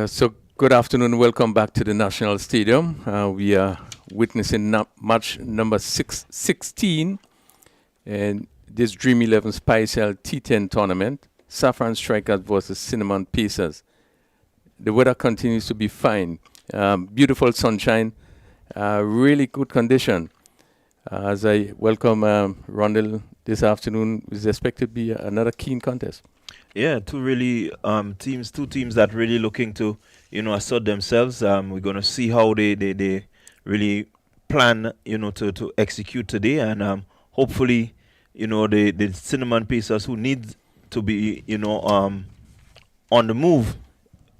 So good afternoon. Welcome back to the National Stadium. We are witnessing match number 16 in this Dream 11 Special T10 tournament. Saffron Strikers versus Cinnamon Pacers. The weather continues to be fine. Beautiful sunshine. Really good condition. As I welcome Rondell this afternoon, is expected to be another keen contest. Yeah, two teams that really looking to, assert themselves. We're gonna see how they really plan, to execute today, and hopefully, the Cinnamon Pacers who need to be, on the move.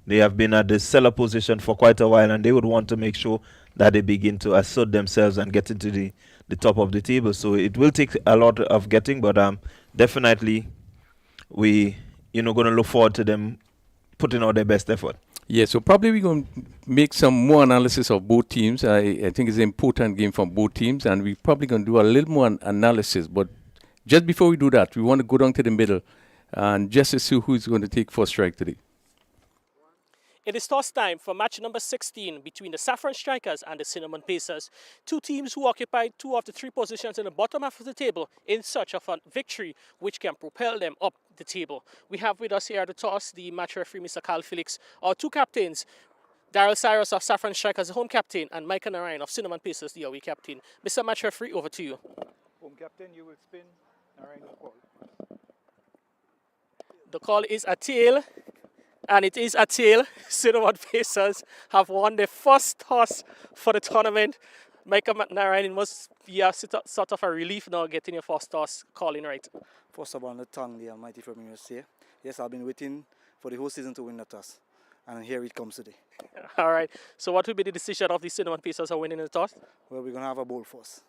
They have been at the seller position for quite a while, and they would want to make sure that they begin to assert themselves and get into the top of the table. So it will take a lot of getting, but definitely we going to look forward to them putting out their best effort. Yeah, so probably we're going to make some more analysis of both teams. I think it's an important game for both teams, and we're probably going to do a little more analysis. But just before we do that, we want to go down to the middle and just to see who's going to take first strike today. It is toss time for match number 16 between the Saffron Strikers and the Cinnamon Pacers. Two teams who occupy two of the three positions in the bottom half of the table in search of a victory which can propel them up the table. We have with us here at the toss the match referee, Mr. Carl Felix, our two captains, Daryl Cyrus of Saffron Strikers, the home captain, and Michael Narayan of Cinnamon Pacers, the away captain. Mr. Match referee, over to you. Home captain, you will spin. Narayan will call. The call is a tail. And it is a tail. Cinnamon Pacers have won their first toss for the tournament. Michael Narayan, it must be a sort of a relief now getting your first toss calling right. First of all, on the tongue, the Almighty from USA. Yes, I've been waiting for the whole season to win the toss. And here it comes today. All right. So what will be the decision of the Cinnamon Pacers are winning the toss? Well, we're going to have a bowl first.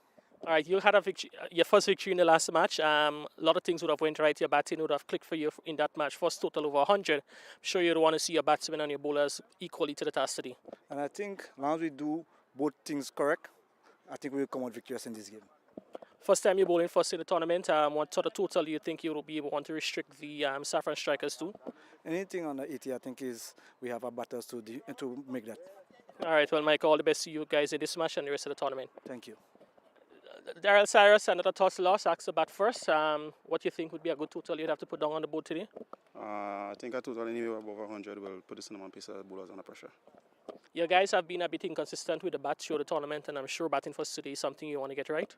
All right, you had a victory, your first victory in the last match. A lot of things would have went right. Your batting would have clicked for you in that match. First total over 100. I'm sure you'd want to see your batsmen and your bowlers equally to the task today. And I think as long as we do both things correct, I think we will come out victorious in this game. First time you're bowling first in the tournament, what sort of total do you think you will be able to restrict the Saffron Strikers to? Anything under 80, I think is we have our batters to make that. All right, well, Mike, all the best to you guys in this match and the rest of the tournament. Thank you. Daryl Cyrus, another toss loss, asks the bat first. What do you think would be a good total you'd have to put down on the board today? I think a total anywhere above 100 will put the Cinnamon Pacers bowlers under pressure. You guys have been a bit inconsistent with the bat through the tournament, and I'm sure batting first today is something you want to get right.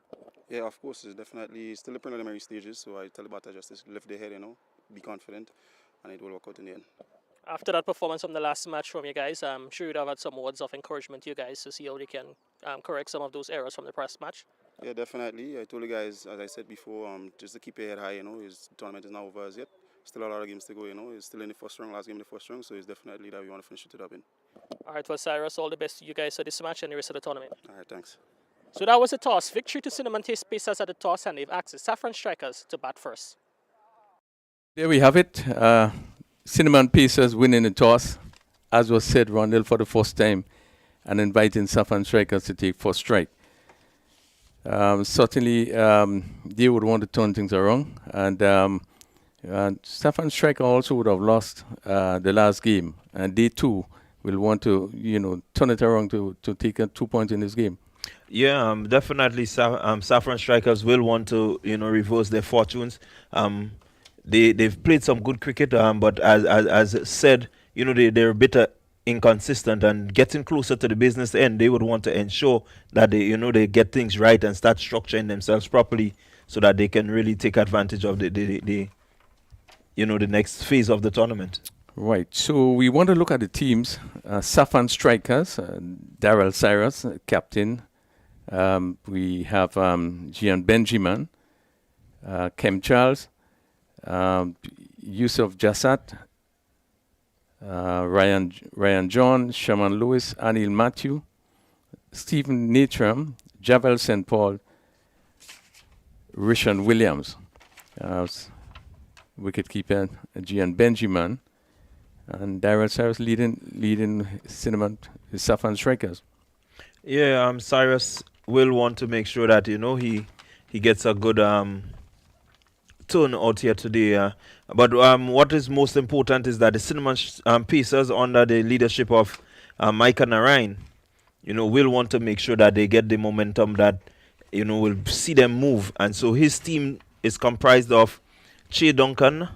Yeah, of course, it's definitely still the preliminary stages, so I tell the batter just to lift their head, be confident, and it will work out in the end. After that performance from the last match from you guys, I'm sure you'd have had some words of encouragement to you guys to see how they can correct some of those errors from the past match. Yeah, definitely. I told the guys, as I said before, just to keep your head high, the tournament is not over as yet. Still a lot of games to go, It's still in the first round, last game in the first round, so it's definitely that we want to finish it up in. All right, well, Cyrus, all the best to you guys for this match and the rest of the tournament. All right, thanks. So that was the toss. Victory to Cinnamon Pacers at the toss, and they've asked the Saffron Strikers to bat first. There we have it. Cinnamon Pacers winning the toss, as was said, Rondell for the first time, and inviting Saffron Strikers to take first strike. Certainly, they would want to turn things around, and Saffron Striker also would have lost the last game, and they too will want to, turn it around to take 2 points in this game. Yeah, definitely. Saffron Strikers will want to, reverse their fortunes. They've played some good cricket, but as said, they're a bit inconsistent, and getting closer to the business end, they would want to ensure that they get things right and start structuring themselves properly so that they can really take advantage of the next phase of the tournament. Right. So we want to look at the teams. Saffron Strikers, Daryl Cyrus, captain. We have Gian Benjamin, Kem Charles, Yusuf Jassat, Ryan John, Shaman Lewis, Anil Matthew, Stephen Natram, Javel St. Paul, Rishan Williams, wicketkeeper Gian Benjamin, and Daryl Cyrus leading Saffron Strikers. Yeah, Cyrus will want to make sure that he gets a good turn out here today. But what is most important is that the Cinnamon Pacers, under the leadership of Micah Narain, will want to make sure that they get the momentum that, will see them move. And so his team is comprised of Che Duncan,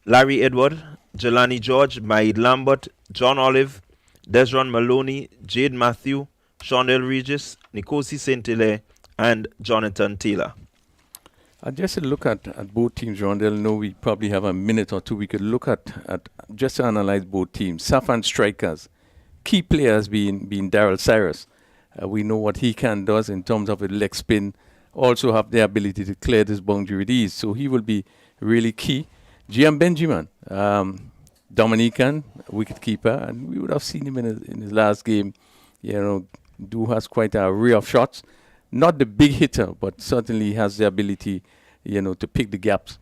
Larry Edward, Jelani George, Maid Lambert, John Olive, Desron Maloney, Jade Matthew, Shondell Regis, Nkosi Saint-Hilaire, and Jonathan Taylor. Just a look at both teams, John. They'll know we probably have a minute or two. We could look at just to analyze both teams. Saffron strikers, key players being Daryl Cyrus. We know what he does in terms of a leg spin. Also have the ability to clear this boundary with ease. So he will be really key. Gian Benjamin, Dominican wicketkeeper, and we would have seen him in his last game. Has quite a array of shots. Not the big hitter, but certainly has the ability, to pick the gaps.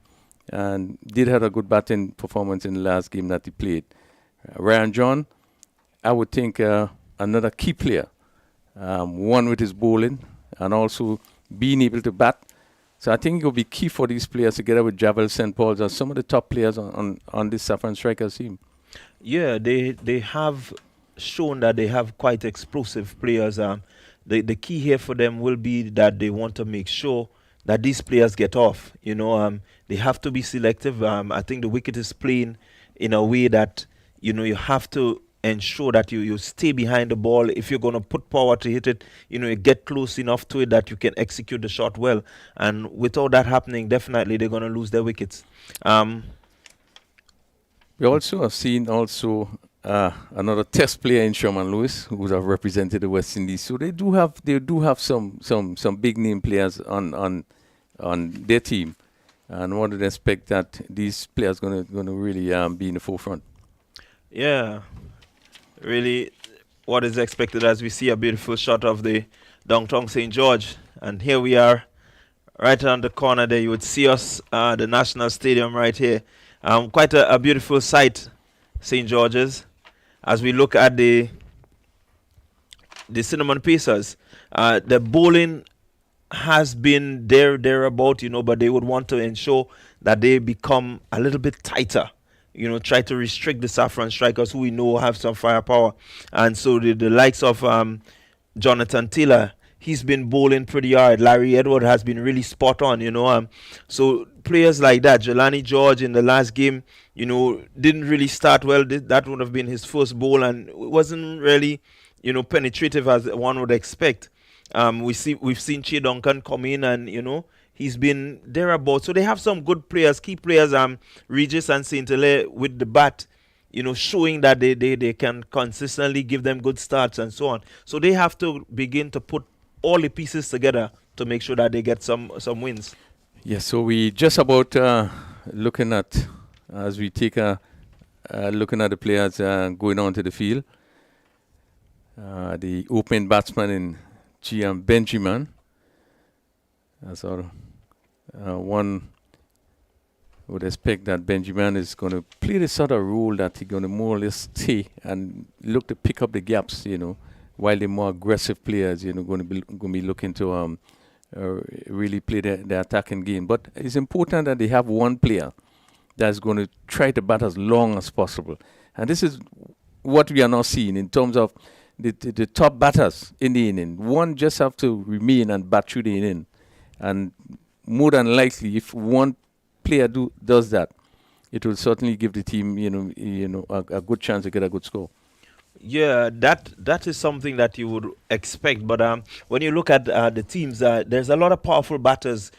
And did have a good batting performance in the last game that he played. Ryan John, I would think another key player. One with his bowling and also being able to bat. So I think it will be key for these players together with Javel St. Paul's as some of the top players on this Saffron Strikers team. Yeah, they have shown that they have quite explosive players. The key here for them will be that they want to make sure that these players get off. They have to be selective. I think the wicket is playing in a way that, you have to ensure that you stay behind the ball. If you're going to put power to hit it, you get close enough to it that you can execute the shot well. And without that happening, definitely they're going to lose their wickets. We also have seen another test player in Sherman Lewis, who have represented the West Indies. So they do have some big name players on their team, and one would expect that these players gonna really be in the forefront. Yeah, really, what is expected as we see a beautiful shot of the downtown St. George, and here we are, right around the corner there. You would see us, the National Stadium right here. Quite a beautiful sight, St. George's. As we look at the Cinnamon Pacers, the bowling has been thereabout, but they would want to ensure that they become a little bit tighter. Try to restrict the Saffron Strikers, who we know have some firepower. And so the likes of Jonathan Taylor, he's been bowling pretty hard. Larry Edward has been really spot on, so players like that, Jelani George in the last game, didn't really start well. That would have been his first bowl, and it wasn't really, penetrative as one would expect. We've seen Che Duncan come in, and he's been thereabout. So they have some good players, key players. Regis and Saint-Hilaire with the bat, showing that they can consistently give them good starts and so on. So they have to begin to put all the pieces together to make sure that they get some wins. Yes, so we just about looking at, as we take looking at the players going onto the field. The opening batsman in Gian Benjamin. One would expect that Benjamin is going to play the sort of role that he's going to more or less stay and look to pick up the gaps, while the more aggressive players, going to be looking to really play the attacking game. But it's important that they have one player that's going to try to bat as long as possible. And this is what we are now seeing in terms of the top batters in the inning. One just have to remain and bat through the inning. And more than likely, if one player does that, it will certainly give the team, a good chance to get a good score. Yeah, that is something that you would expect. But when you look at the teams, there's a lot of powerful batters,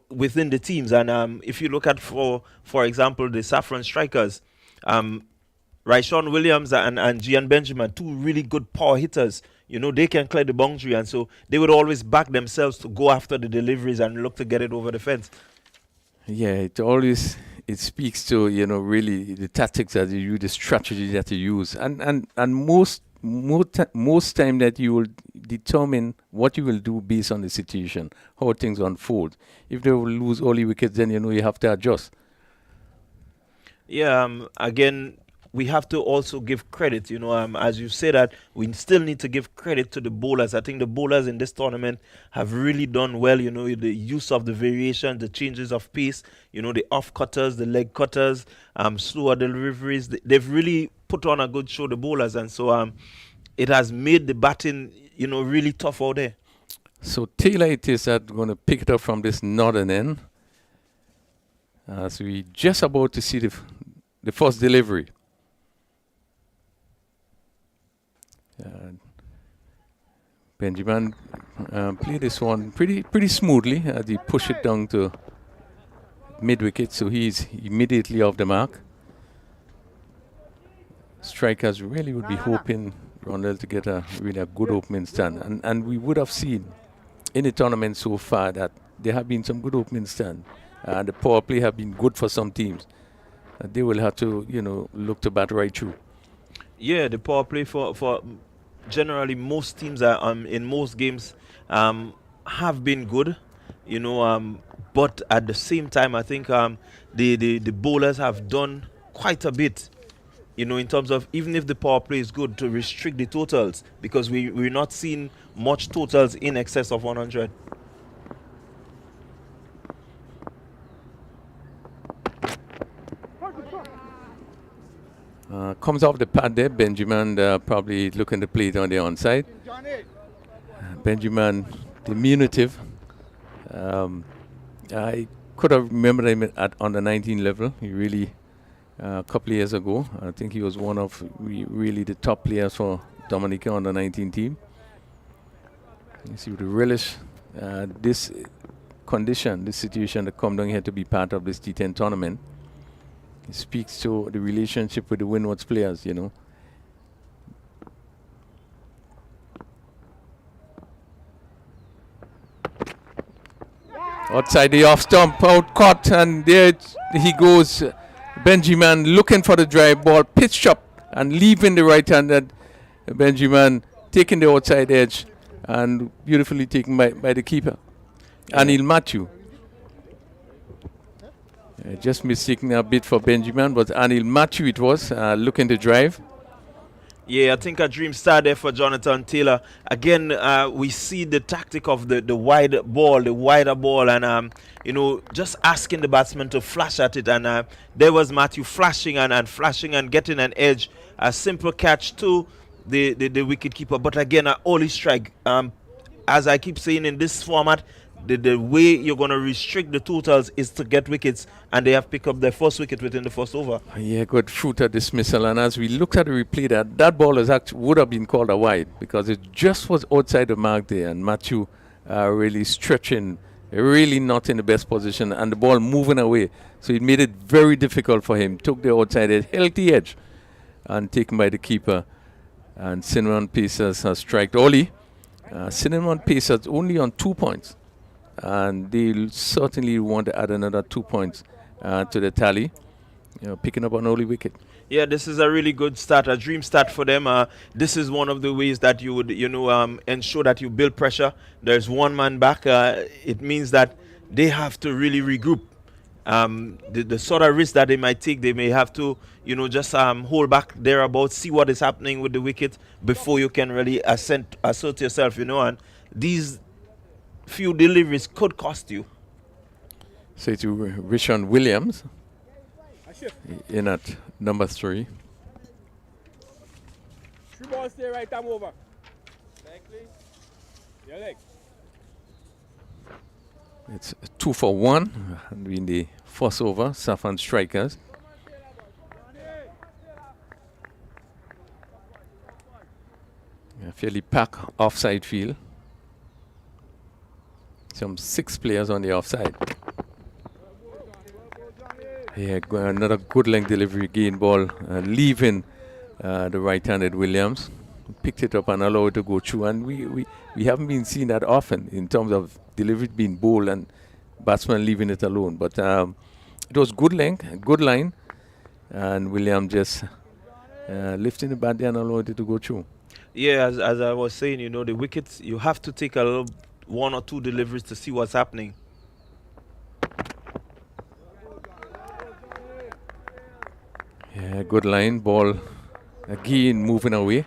within the teams. And if you look at, for example, the Saffron Strikers, Ryshawn Williams and Gian Benjamin, two really good power hitters. They can clear the boundary, and so they would always back themselves to go after the deliveries and look to get it over the fence. Yeah, it speaks to, really the tactics that you use, the strategy that you use. And most time that you will determine what you will do based on the situation, how things unfold. If they will lose all the wickets, then you have to adjust. Yeah, again, we have to also give credit, as you say that we still need to give credit to the bowlers. I think the bowlers in this tournament have really done well, the use of the variation, the changes of pace, the off cutters, the leg cutters, slower deliveries. They've really put on a good show, the bowlers, and so it has made the batting, really tough out there. So Taylor it is that going to pick it up from this northern end. So we just about to see the first delivery. Benjamin played this one pretty smoothly as he pushed it down to mid-wicket, so he's immediately off the mark. Strikers really would be hoping Rondell to get a really good opening stand, and we would have seen in the tournament so far that there have been some good opening stands. The power play have been good for some teams. They will have to, look to bat right through. Yeah, the power play for generally most teams are in most games have been good, but at the same time I think the bowlers have done quite a bit, in terms of even if the power play is good, to restrict the totals, because we're not seeing much totals in excess of 100. Comes off the pad there, Benjamin probably looking to play it on the onside. Benjamin, diminutive. I could have remembered him on the 19 level. He really, a couple of years ago, I think he was one of really the top players for Dominica on the 19 team. You see with the relish this condition, this situation to come down here to be part of this T10 tournament. It speaks to the relationship with the Windwards players, Outside the off stump, out caught, and there he goes. Benjamin looking for the drive ball, pitched up and leaving the right-handed Benjamin, taking the outside edge and beautifully taken by the keeper. Anil Matthew. Just mistaking a bit for Benjamin, but Anil Matthew it was, looking to drive. Yeah, I think a dream start there for Jonathan Taylor. Again, we see the tactic of the wider ball, and just asking the batsman to flash at it. And there was Matthew flashing and flashing and getting an edge. A simple catch to the wicket keeper, but again, an early strike. As I keep saying in this format, the way you're going to restrict the totals is to get wickets, and they have picked up their first wicket within the first over. Yeah, good fruited dismissal. And as we looked at the replay, that ball would have been called a wide because it just was outside the mark there, and Matthew really stretching, really not in the best position, and the ball moving away. So it made it very difficult for him. Took the outside edge, healthy edge, and taken by the keeper. And Cinnamon Pacers has striked Oli. Cinnamon Pacers only on 2 points. And they certainly want to add another 2 points to the tally, picking up an early wicket. Yeah, this is a really good start, a dream start for them. This is one of the ways that you would, ensure that you build pressure. There's one man back. It means that they have to really regroup. The sort of risk that they might take, they may have to, just hold back thereabouts, see what is happening with the wicket before you can really assert yourself, and these few deliveries could cost you. Say to Rishon Williams in at number 3. 3 balls stay right arm over. Your leg. It's 2 for 1 in the first over, Saffron strikers. A fairly packed offside field. Some 6 players on the offside. Yeah, another good length delivery, again ball, leaving the right-handed Williams. Picked it up and allowed it to go through, and we haven't been seeing that often in terms of delivery being bowled and batsman leaving it alone. But it was good length, good line, and Williams just lifting the bat there and allowed it to go through. Yeah, as I was saying, the wickets, you have to take a little 1 or 2 deliveries to see what's happening. Yeah, good line. Ball again moving away.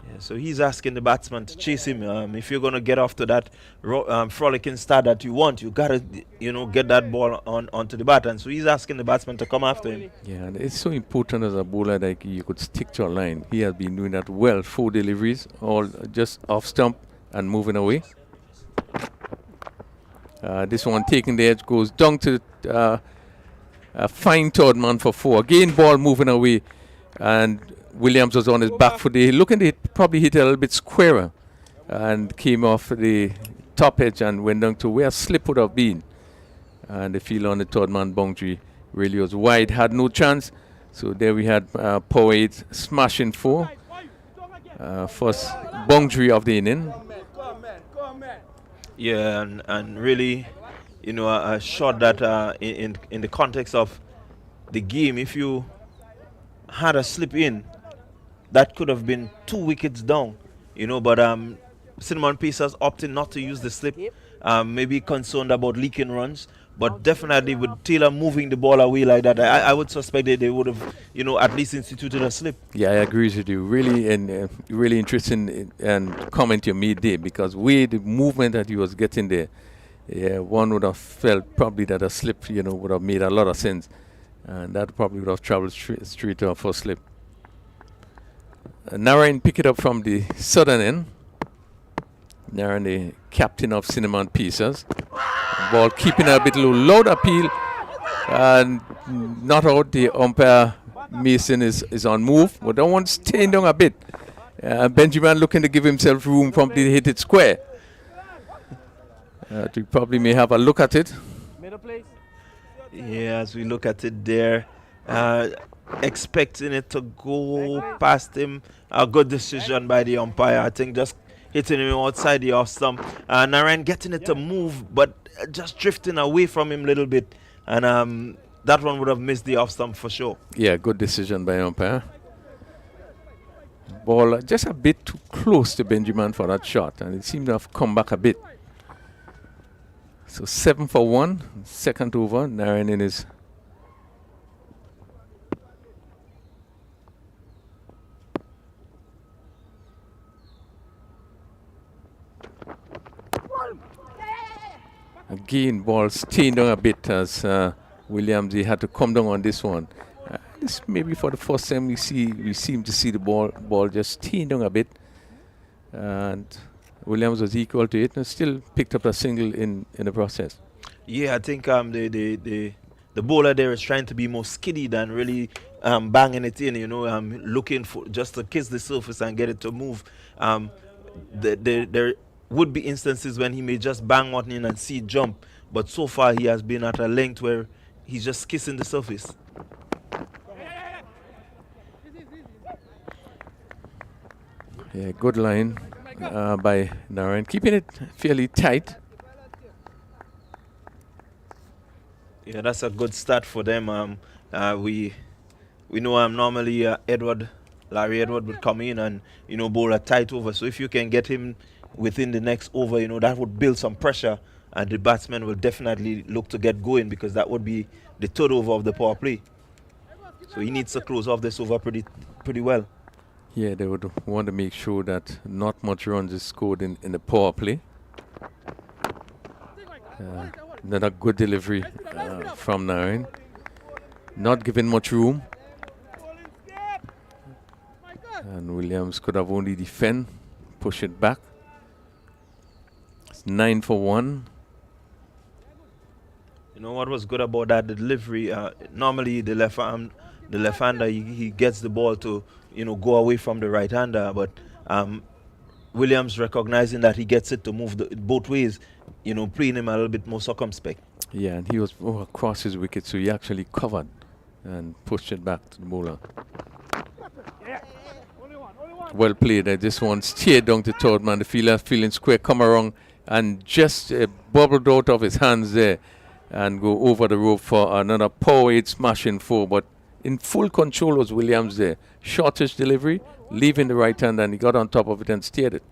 Yeah, so he's asking the batsman to chase him. If you're going to get off to that frolicking start that you want, you got to, get that ball onto the bat. And so he's asking the batsman to come after him. Yeah, and it's so important as a bowler that you could stick to a line. He has been doing that well. 4 deliveries, all just off stump and moving away. This one taking the edge goes down to a fine third man for 4. Again, ball moving away. And Williams was on his back foot. Looking to probably hit a little bit squarer and came off the top edge and went down to where a slip would have been. And the field on the third man boundary really was wide, had no chance. So there we had Power 8 smashing 4. First boundary of the inning. Yeah, and really, a shot that in the context of the game, if you had a slip in, that could have been 2 wickets down, but Cinnamon Pacers opted not to use the slip, maybe concerned about leaking runs, but definitely with Taylor moving the ball away like that, I would suspect that they would have, at least instituted a slip. Yeah, I agree with you. Really, and really interesting and comment you made there, because with the movement that he was getting there, one would have felt probably that a slip, would have made a lot of sense. And that probably would have traveled straight to a first slip. Narayan pick it up from the southern end. Narayan, the captain of Cinnamon Pacers. Ball keeping a bit low. Loud appeal. And not out. The umpire Mason is on move. But that one staying down a bit. Benjamin looking to give himself room from the hit it square. We probably may have a look at it. Middle place. Yeah, as we look at it there, expecting it to go past him. A good decision by the umpire. I think just hitting him outside the off stump. Narayan getting it to move, but just drifting away from him a little bit. And that one would have missed the off stump for sure. Yeah, good decision by umpire. Ball just a bit too close to Benjamin for that shot, and it seemed to have come back a bit. So 7 for 1, second over. Narayan in his again, ball staying down a bit as Williams, he had to come down on this one. This maybe for the first time we seem to see the ball just staying down a bit, and Williams was equal to it and still picked up a single in the process. Yeah, I think the bowler there is trying to be more skiddy than really banging it in, looking for just to kiss the surface and get it to move. There would be instances when he may just bang one in and see it jump, but so far he has been at a length where he's just kissing the surface. Yeah, good line by Narayan, keeping it fairly tight. Yeah, that's a good start for them. We know normally Larry Edward would come in and bowl a tight over. So if you can get him within the next over, that would build some pressure, and the batsman will definitely look to get going, because that would be the third over of the power play. So he needs to close off this over pretty well. Yeah, they would want to make sure that not much runs is scored in the power play. Another good delivery from Narayan. Not giving much room. And Williams could have only defend, push it back. It's 9 for 1. What was good about that, the delivery? Normally the left-hander, he gets the ball to go away from the right-hander, but Williams recognizing that he gets it to move both ways, playing him a little bit more circumspect. Yeah, and he was across his wicket, so he actually covered and pushed it back to the bowler. Well played. This one steered down to third man. The fielder feeling square, come around and just bubbled out of his hands there and go over the rope for another power 8 smashing 4. But in full control was Williams there. Shortish delivery, leaving the right hand, and he got on top of it and steered it.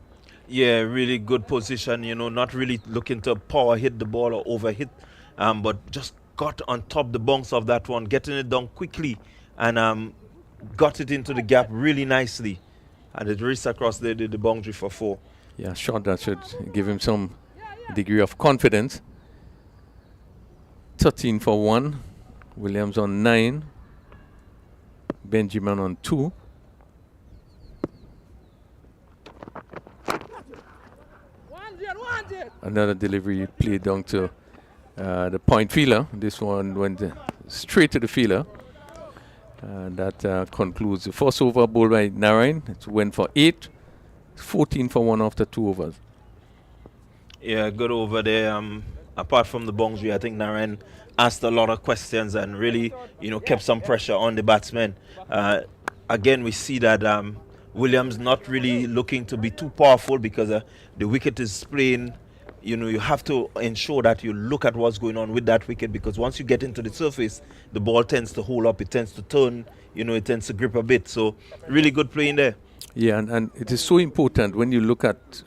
Yeah, really good position, not really looking to power hit the ball or overhit but just got on top the bounce of that one, getting it down quickly, and got it into the gap really nicely, and it raced across the boundary for 4. Yeah, shot that should give him some degree of confidence. 13 for 1. Williams on 9. Benjamin on 2. Another delivery played down to the point fielder. This one went straight to the fielder. And that concludes the first over ball by Narayan. It went for 8. 14 for 1 after 2 overs. Yeah, good over there. Apart from the boundary, I think Narayan asked a lot of questions and really, kept some pressure on the batsmen. Again, we see that Williams not really looking to be too powerful because the wicket is playing. You have to ensure that you look at what's going on with that wicket, because once you get into the surface, the ball tends to hold up, it tends to turn, it tends to grip a bit. So really good play in there. Yeah, and it is so important when you look at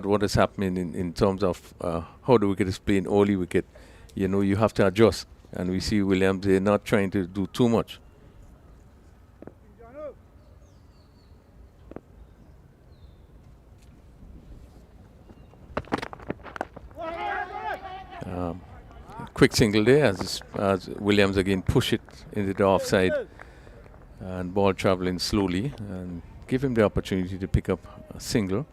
what is happening in terms of how the wicket is playing, early wicket. You have to adjust, and we see Williams, they're not trying to do too much. Quick single there as Williams again push it into the offside, and ball traveling slowly and give him the opportunity to pick up a single.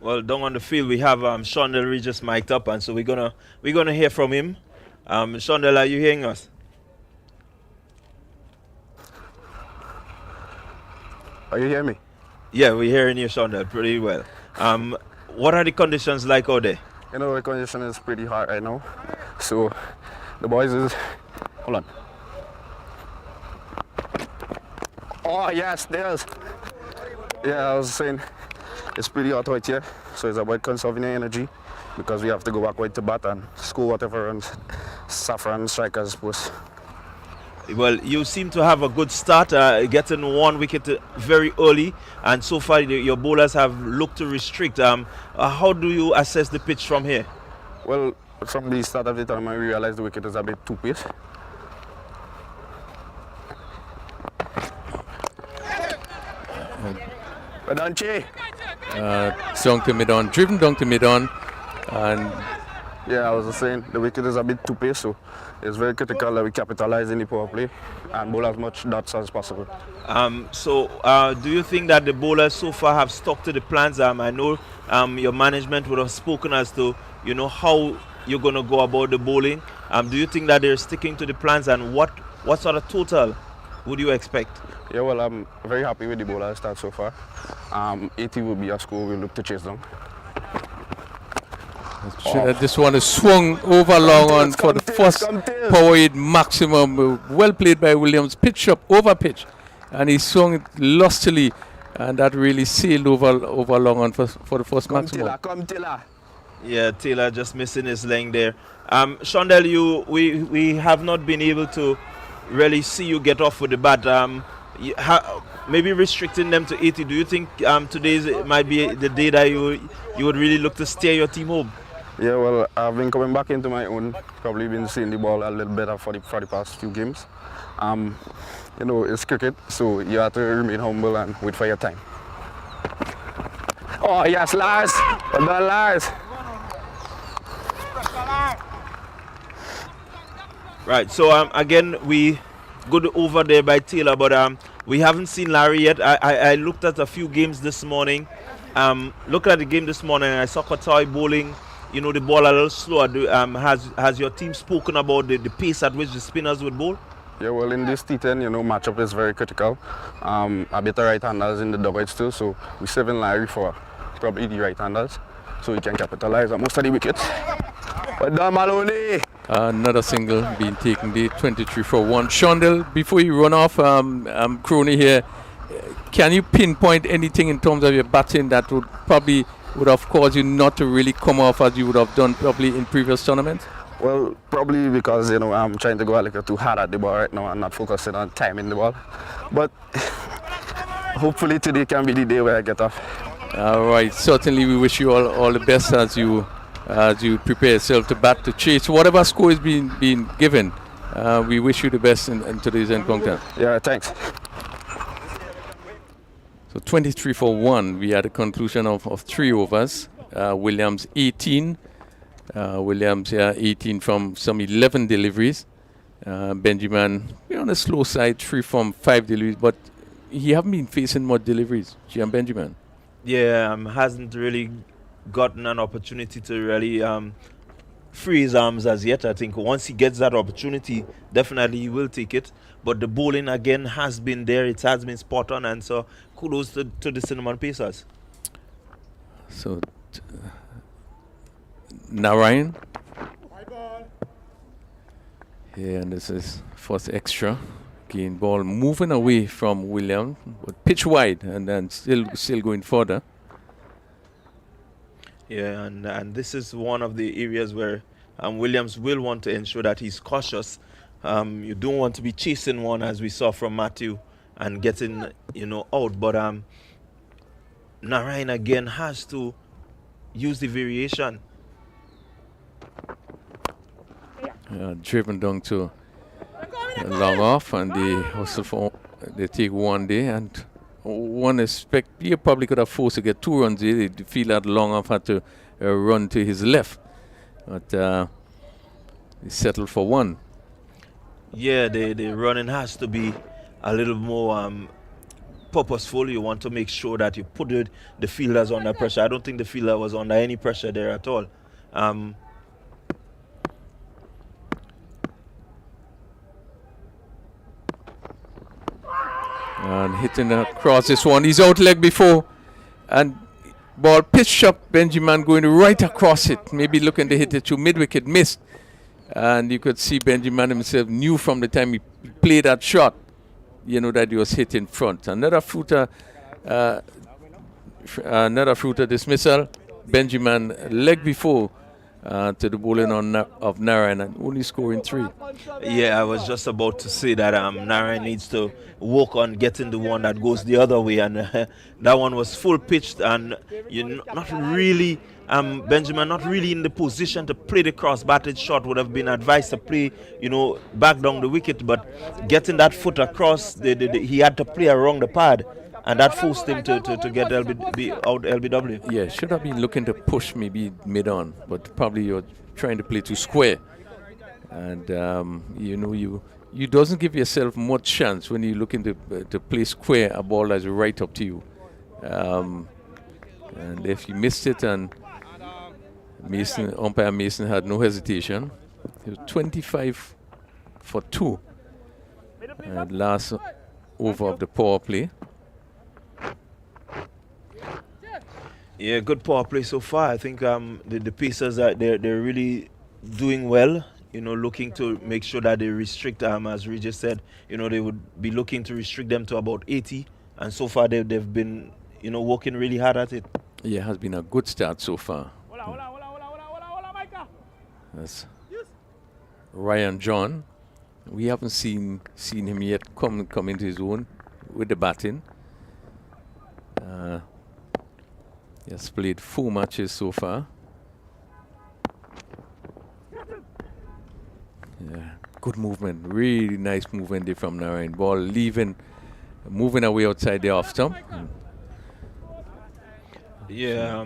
Well, down on the field we have Shondell Regis mic'd up, and so we're gonna hear from him. Shondell, are you hearing us? Are you hearing me? Yeah, we're hearing you, Shondell, pretty well. What are the conditions like out there? The condition is pretty hard right now. So the boys is, hold on. Oh yes, there's. Yeah, I was saying it's pretty hot out here. So it's about conserving your energy, because we have to go back right to bat and score whatever runs Saffron strikers post. Well, you seem to have a good start, getting 1 wicket very early, and so far your bowlers have looked to restrict. How do you assess the pitch from here? Well, from the start of the time, I realized the wicket is a bit too pace. Down to mid-on, driven down to mid-on, and yeah, I was just saying the wicket is a bit too pace, so it's very critical that we capitalize in the power play and bowl as much dots as possible. Do you think that the bowlers so far have stuck to the plans? I know your management would have spoken as to how you're going to go about the bowling. Do you think that they're sticking to the plans, and what sort of total would you expect? Yeah, well, I'm very happy with the bowler start so far. 80 will be a score we'll look to chase down. This one is swung over long on for the first power hit maximum. Well played by Williams. Pitch up, over pitch, and he swung it lustily, and that really sailed over long on for the first maximum. Yeah, Taylor just missing his length there. Shondell, we have not been able to really see you get off with the bat. Maybe restricting them to 80. Do you think today might be the day that you would really look to steer your team home? Yeah, well, I've been coming back into my own. Probably been seeing the ball a little better for the past few games. It's cricket, so you have to remain humble and wait for your time. Oh yes, Lars! Well done, Lars! Right, so again, we good over there by Taylor, but we haven't seen Larry yet. I looked at a few games this morning. Looked at the game this morning, and I saw Kotai bowling. The ball a little slower. Has your team spoken about the pace at which the spinners would bowl? Yeah, well, in this T10, matchup is very critical. A bit of right-handers in the dugouts too, so we're saving Larry for probably the right-handers, so he can capitalize on most of the wickets. Well done, Maloney! Another single being taken there, 23 for 1. Shondell, before you run off, Crony here, can you pinpoint anything in terms of your batting that would have caused you not to really come off as you would have done probably in previous tournaments? Well, probably because I'm trying to go a little too hard at the ball right now and not focusing on timing the ball. But hopefully today can be the day where I get off. All right, certainly we wish you all the best as you as you prepare yourself to bat to chase whatever score is being given. We wish you the best in today's encounter. Yeah, thanks. So 23 for 1. We had a conclusion of 3 overs. Williams 18. Williams 18 from some 11 deliveries. Benjamin on the slow side, 3 from 5 deliveries, but he haven't been facing more deliveries. Gian Benjamin. Yeah, hasn't really gotten an opportunity to really free his arms as yet. I think once he gets that opportunity, definitely he will take it. But the bowling again has been there. It has been spot on, and so kudos to the Cinnamon Pacers. So Narayan. Yeah, and this is first extra. Again, ball moving away from William, but pitch wide, and then still going further. Yeah, and this is one of the areas where Williams will want to ensure that he's cautious. You don't want to be chasing one, as we saw from Matthew, and getting out. But Narayan again has to use the variation. Driven down to long off, and they take 1 day, and one expect you probably could have forced to get 2 runs. They feel that long off had to run to his left, but he settled for 1. Yeah, the running has to be a little more purposeful. You want to make sure that you put the fielders under pressure. I don't think the fielder was under any pressure there at all. And hitting across this one. He's out leg before. And ball pitched up. Benjamin going right across it. Maybe looking to hit it to mid-wicket. Missed. And you could see Benjamin himself knew from the time he played that shot, that he was hit in front. Another fruiter dismissal. Benjamin leg before to the bowling of Narayan, and only scoring 3. Yeah, I was just about to say that Narayan needs to work on getting the one that goes the other way, and that one was full pitched, and not really Benjamin not really in the position to play the cross-batted shot. Would have been advised to play back down the wicket, but getting that foot across, he had to play around the pad, and that forced him to get out LBW. Yeah, should have been looking to push maybe mid-on, but probably you're trying to play too square. And, you doesn't give yourself much chance when you're looking to play square a ball that's right up to you. And if you missed it, and umpire Mason had no hesitation, it was 25 for 2. Last over of the power play. Yeah, good power play so far. I think the Pacers they're really doing well. Looking to make sure that they restrict as Regis said. They would be looking to restrict them to about 80, and so far they've been working really hard at it. Yeah, it has been a good start so far. That's Ryan John. We haven't seen him yet come into his own with the batting. He has played 4 matches so far. Yeah, good movement, really nice movement there from Narayan. Ball moving away outside the off stump. Yeah,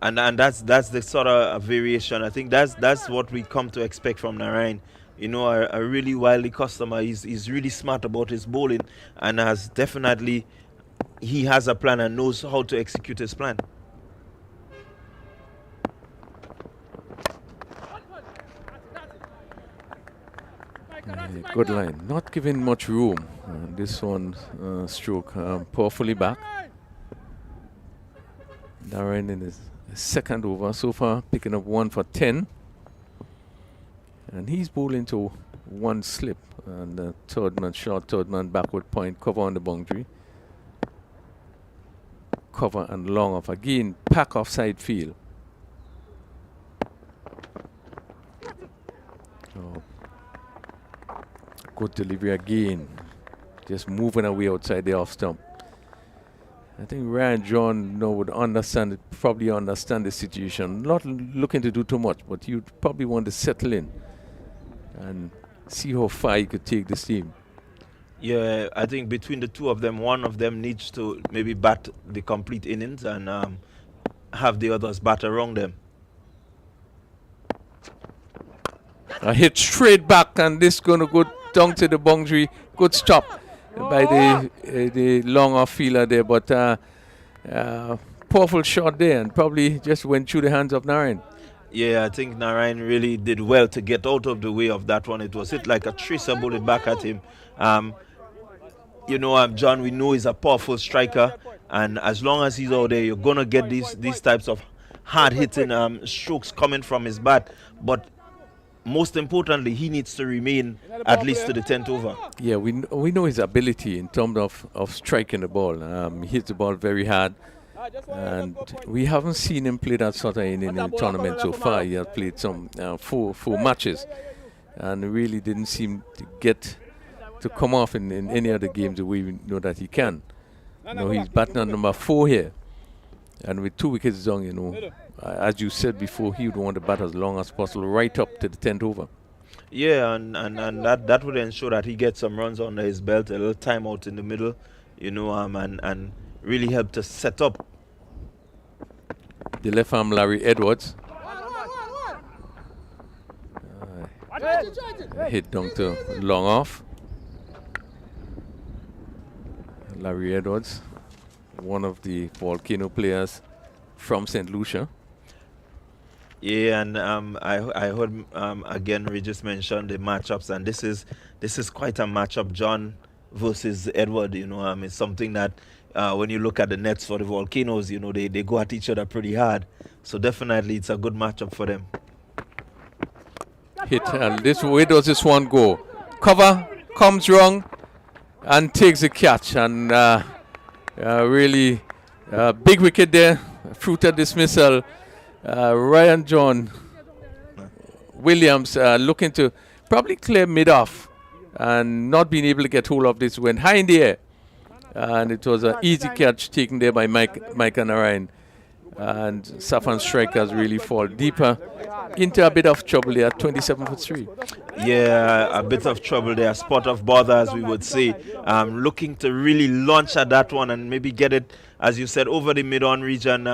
and that's the sort of variation. I think that's what we come to expect from Narayan. A really wily customer. He's really smart about his bowling, and he has a plan and knows how to execute his plan. Good line, not giving much room. This one stroke powerfully back. Narayan in his second over so far, picking up 1 for 10. And he's bowling to 1 slip. And the third man backward point, cover on the boundary. Cover and long off. Again, pack off side field. Oh. Good delivery again. Just moving away outside the off stump. I think Ryan John would understand it, probably understand the situation. Not looking to do too much, but you'd probably want to settle in and see how far you could take this team. Yeah, I think between the two of them, one of them needs to maybe bat the complete innings and have the others bat around them. A hit straight back, and this gonna go down to the boundary. Good stop by the long off fielder there, but powerful shot there, and probably just went through the hands of Narayan. Yeah, I think Narayan really did well to get out of the way of that one. It was hit like a tracer bullet back at him. John, we know he's a powerful striker, and as long as he's out there, you're gonna get these types of hard-hitting strokes coming from his bat. But most importantly, he needs to remain at least to the 10th over. Yeah, we know his ability in terms of striking the ball. He hits the ball very hard, and we haven't seen him play that sort of inning in the tournament so far. He has played some four matches, and really didn't seem to get to come off in any of the games the way we know that he can. He's batting on number 4 here, and with 2 wickets down, as you said before, he would want to bat as long as possible, right up to the 10th over. Yeah, and that would ensure that he gets some runs under his belt, a little time out in the middle, and really help to set up. The left arm, Larry Edwards. Hit down to long off. Larry Edwards, one of the Volcano players from St. Lucia. Yeah, and I heard again Regis mentioned the matchups, and this is quite a matchup, John versus Edward. It's something that when you look at the nets for the Volcanoes, they go at each other pretty hard. So definitely it's a good matchup for them. Hit, where does this one go? Cover, comes wrong, and takes the catch, and really big wicket there, fruited dismissal. Ryan John Williams looking to probably clear mid-off, and not being able to get hold of this, went high in the air, and it was an easy catch taken there by Mike and Narayan, and Saffron strikers really fall deeper into a bit of trouble there at 27 for 3. Yeah, a bit of trouble there, spot of bother as we would say. Looking to really launch at that one and maybe get it, as you said, over the mid-on region.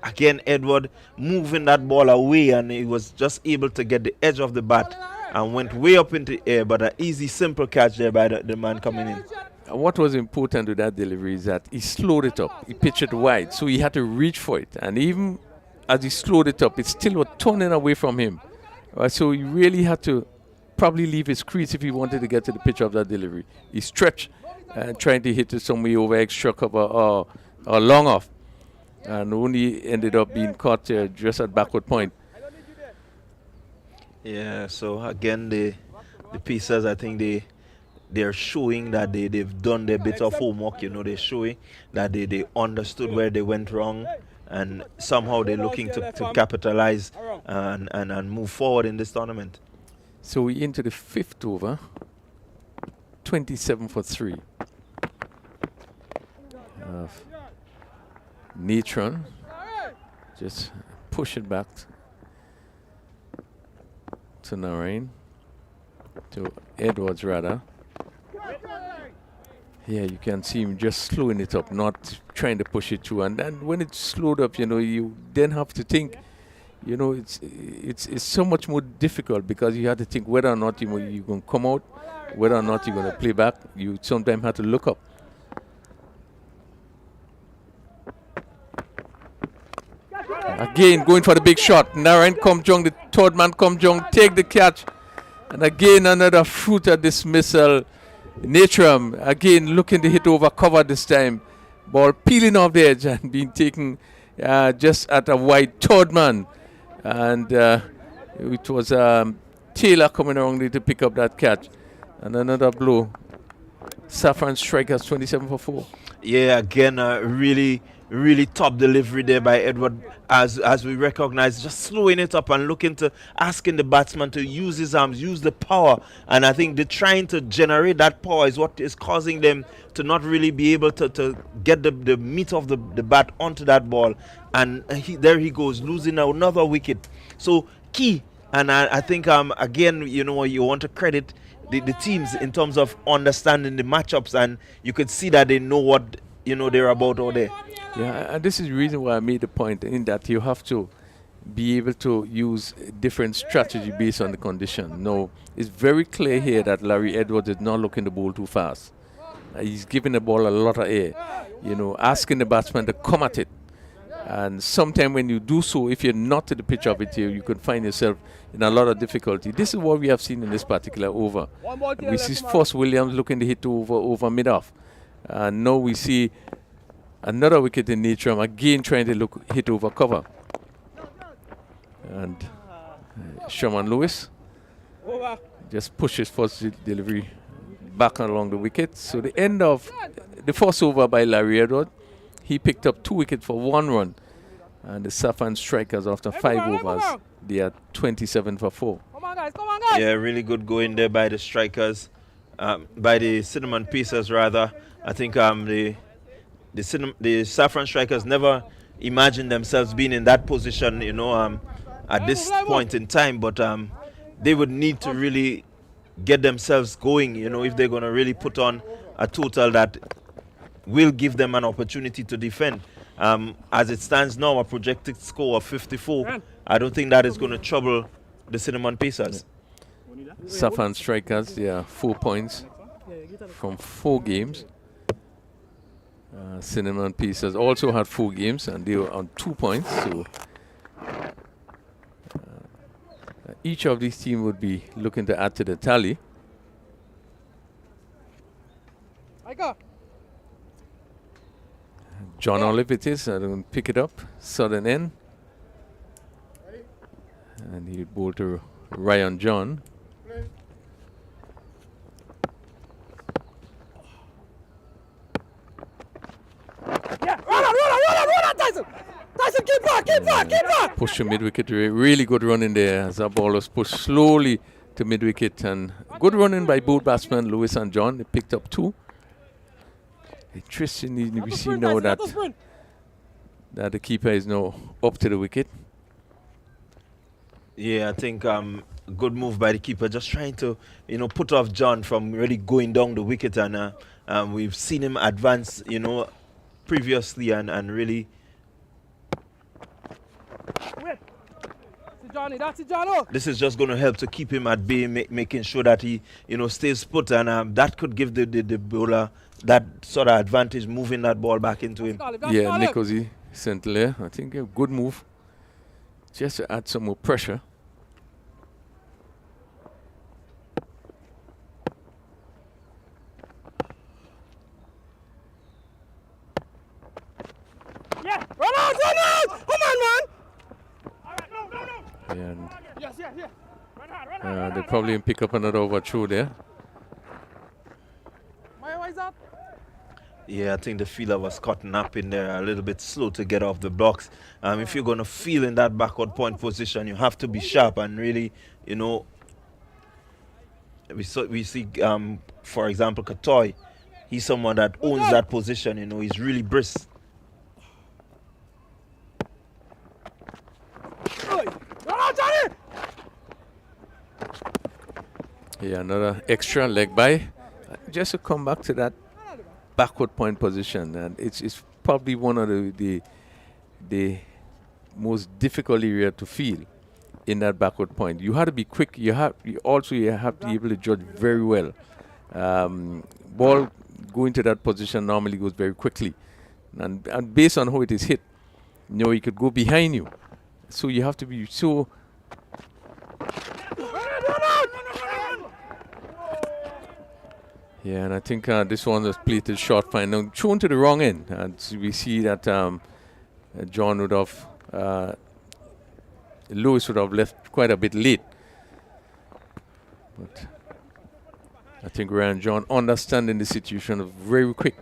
Again, Edward moving that ball away, and he was just able to get the edge of the bat and went way up into the air, but an easy, simple catch there by the man coming in. What was important with that delivery is that he slowed it up. He pitched it wide, so he had to reach for it. And even as he slowed it up, it still was turning away from him. So he really had to probably leave his crease if he wanted to get to the pitch of that delivery. He stretched, trying to hit it some way over extra cover or long off, and only ended up being caught just at backward point. Yeah, so again, the pieces, I think they're showing that they've done their bit of homework. They're showing that they understood where they went wrong, and somehow they're looking to capitalize and move forward in this tournament. So we into the 5th over, 27 for 3. Natron just push it back to Narayan, to Edwards rather. Yeah, you can see him just slowing it up, not trying to push it through. And then when it's slowed up, you then have to think, it's so much more difficult, because you have to think whether or not you're going to come out, whether or not you're going to play back. You sometimes have to look up. Again, going for the big shot. Narayan come jung, the third man come jung, take the catch. And again, another fruited dismissal. Natram, again, looking to hit over cover this time. Ball peeling off the edge and being taken just at a wide third man. And it was Taylor coming around there to pick up that catch. And another blow. Saffron strikers 27 for 4. Yeah, again, really top delivery there by Edward, as we recognize, just slowing it up and looking to asking the batsman to use his arms, use the power. And I think they're trying to generate that power is what is causing them to not really be able to get the meat of the bat onto that ball, and there he goes, losing another wicket. So key, and I think again, you know, you want to credit the teams in terms of understanding the matchups, and you could see that they know what, you know, they're about out there. Yeah, and this is the reason why I made the point in that you have to be able to use different strategy based on the condition. No, it's very clear here that Larry Edwards is not looking the ball too fast. He's giving the ball a lot of air, you know, asking the batsman to come at it. And sometimes when you do so, if you're not to the pitch of it here, you could find yourself in a lot of difficulty. This is what we have seen in this particular over. We see first Williams looking to hit over mid-off. And now we see another wicket in Natram again trying to hit over cover. And Sherman Lewis just pushes first delivery back along the wicket. So the end of the first over by Larry Edwards, he picked up 2 wickets for 1 run. And the Saffron Strikers, after 5 overs, they are 27 for 4. Come on, guys. Yeah, really good going there by the Strikers, by the Cinnamon Pacers rather. I think the Saffron Strikers never imagined themselves being in that position, you know, at this point in time. But they would need to really get themselves going, you know, if they're going to really put on a total that will give them an opportunity to defend. As it stands now, a projected score of 54. I don't think that is going to trouble the Cinnamon Pacers. Saffron Strikers, they are 4 points from 4 games. Cinnamon Pacers also had 4 games and they were on 2 points. So each of these teams would be looking to add to the tally. John Olive it is, I'm going to pick it up, southern end. And he would bowl to Ryan John. Run on, Tyson! Tyson, keep back! Push to mid-wicket, really good run in there as that ball was pushed slowly to mid-wicket. And good running by both batsmen, Lewis and John. They picked up 2. Interestingly, we see now that the keeper is now up to the wicket. Yeah, I think good move by the keeper, just trying to, you know, put off John from really going down the wicket. And we've seen him advance, you know, previously and really. That's it, Johnny. This is just going to help to keep him at bay, making sure that he, you know, stays put, and that could give the bowler that sort of advantage, moving that ball back into him. Yeah, Nicozy St. Clair, I think a good move, just to add some more pressure. Yeah, run out! Come on, man! And Yes. Run hard. they probably pick up another over through there. Why is that? Yeah, I think the fielder was cutting up in there, a little bit slow to get off the blocks. If you're going to field in that backward point position, you have to be sharp and really, you know, we see, for example, Katoy. He's someone that owns that position, you know, he's really brisk. Yeah, another extra leg by. Just to come back to that backward point position, and it's probably one of the most difficult area to feel in that backward point. You have to be quick. You have to be able to judge very well. Ball going to that position normally goes very quickly, and based on how it is hit, you know, it could go behind you. So you have to be so. Yeah, and I think this one was plated short fine. Now, thrown to the wrong end. And so we see that John would have, Lewis would have left quite a bit late. But I think Ryan John, understanding the situation, very quick.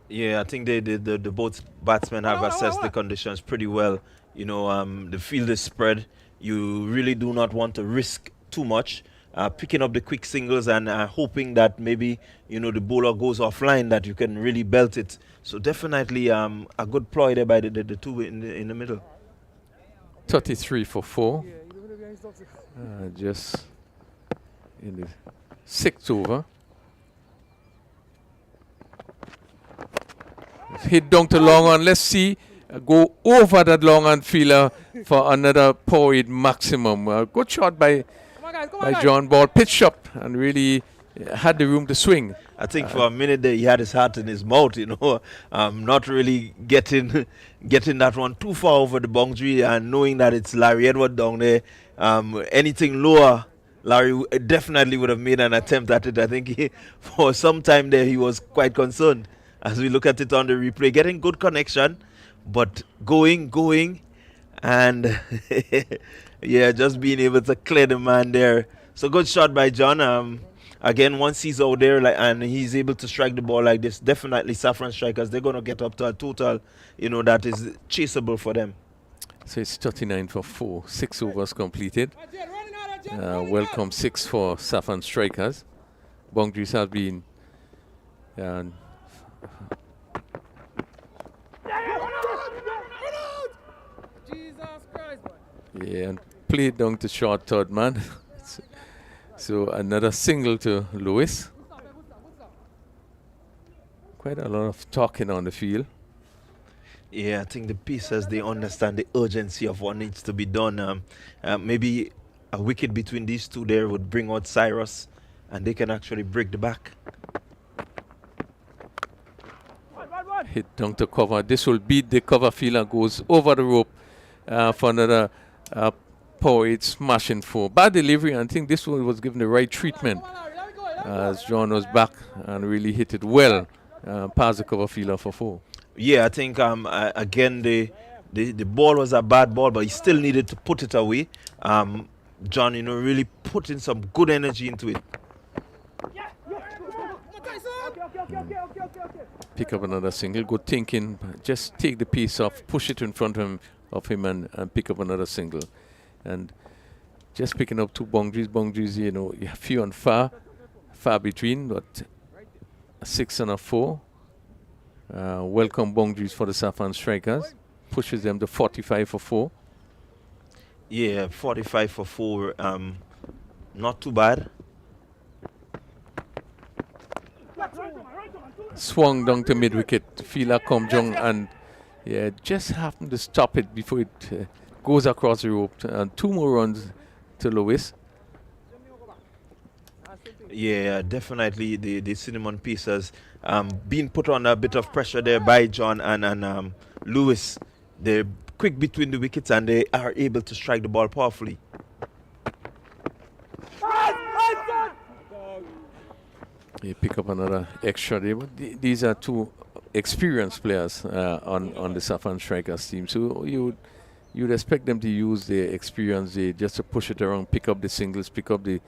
Yeah, I think the both batsmen have assessed the conditions pretty well. You know, the field is spread. You really do not want to risk too much. picking up the quick singles and hoping that maybe, you know, the bowler goes offline, that you can really belt it. So definitely a good ploy there by the two in the middle. 33 for 4. Just in the 6th over. Hit down to long on. Let's see. Go over that long on fielder for another point maximum. Good shot by John. Ball pitched up and really had the room to swing. I think for a minute there he had his heart in his mouth, you know, not really getting that one too far over the boundary, and knowing that it's Larry Edward down there. Anything lower, Larry definitely would have made an attempt at it. I think for some time there he was quite concerned as we look at it on the replay. Getting good connection, but going, and yeah, just being able to clear the man there. So good shot by John. Again, once he's out there and he's able to strike the ball like this, definitely Saffron strikers, they're going to get up to a total, you know, that is chaseable for them. So it's 39 for 4. 6 overs completed. Welcome 6 for Saffron strikers. Boundaries have been yeah, and played down to short third man. So another single to Lewis. Quite a lot of talking on the field. Yeah, I think the pieces, they understand the urgency of what needs to be done. Maybe a wicket between these two there would bring out Cyrus, and they can actually break the back. Hit down to cover. This will beat the cover fielder, goes over the rope for another poet smashing 4. Bad delivery. I think this one was given the right treatment as John was back and really hit it well past the cover fielder for 4. Yeah, I think again the ball was a bad ball, but he still needed to put it away. John, you know, really putting some good energy into it. Pick up another single. Good thinking. Just take the piece off, push it in front of him and pick up another single. And just picking up 2 boundaries, you know, you have few and far between, but a 6 and a 4. Welcome boundaries for the Saffron strikers. Pushes them to 45 for 4. Yeah, 45 for 4. Not too bad. Swung down to mid wicket. Fielder come down and yeah, just happened to stop it before it goes across the rope. And 2 more runs to Lewis. Yeah, definitely the cinnamon pieces being put on a bit of pressure there by John and Lewis. They're quick between the wickets and they are able to strike the ball powerfully. You pick up another extra there, but these are 2 experienced players on the Saffron strikers team. So you'd expect them to use their experience just to push it around, pick up the singles, pick up the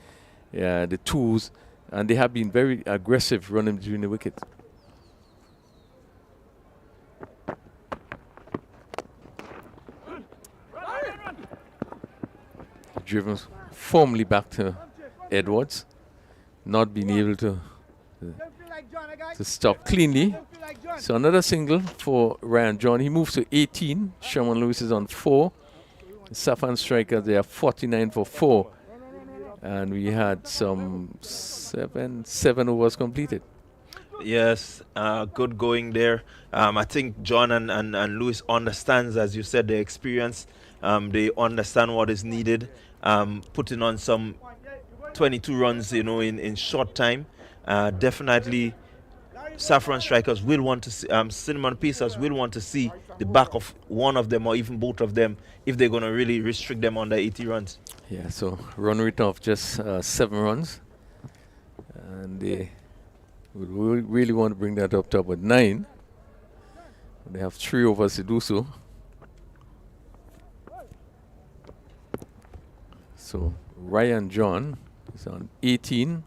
twos, and they have been very aggressive running between the wickets. Driven firmly back to Edwards, not being able to stop cleanly. So another single for Ryan John. He moves to 18. Sherman Lewis is on 4. Saffron strikers, they are 49 for 4. And we had some 7 overs completed. Yes, good going there. I think John and Lewis understands, as you said, their experience. They understand what is needed. Putting on some 22 runs, you know, in short time. Definitely Saffron strikers will want to see, cinnamon pieces will want to see the back of one of them or even both of them if they're going to really restrict them under 80 runs. Yeah, so run rate of just 7 runs. And they would really want to bring that up to about 9. They have 3 overs to do so. So Ryan John is on 18.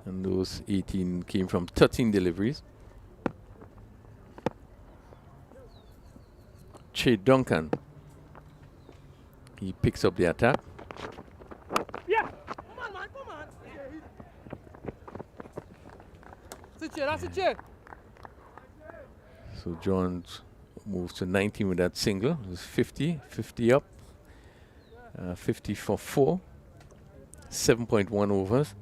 And those 18 came from 13 deliveries. Che Duncan. He picks up the attack. So Jones moves to 19 with that single. It was 50, 50 up. 50 for 4. 7.1 overs.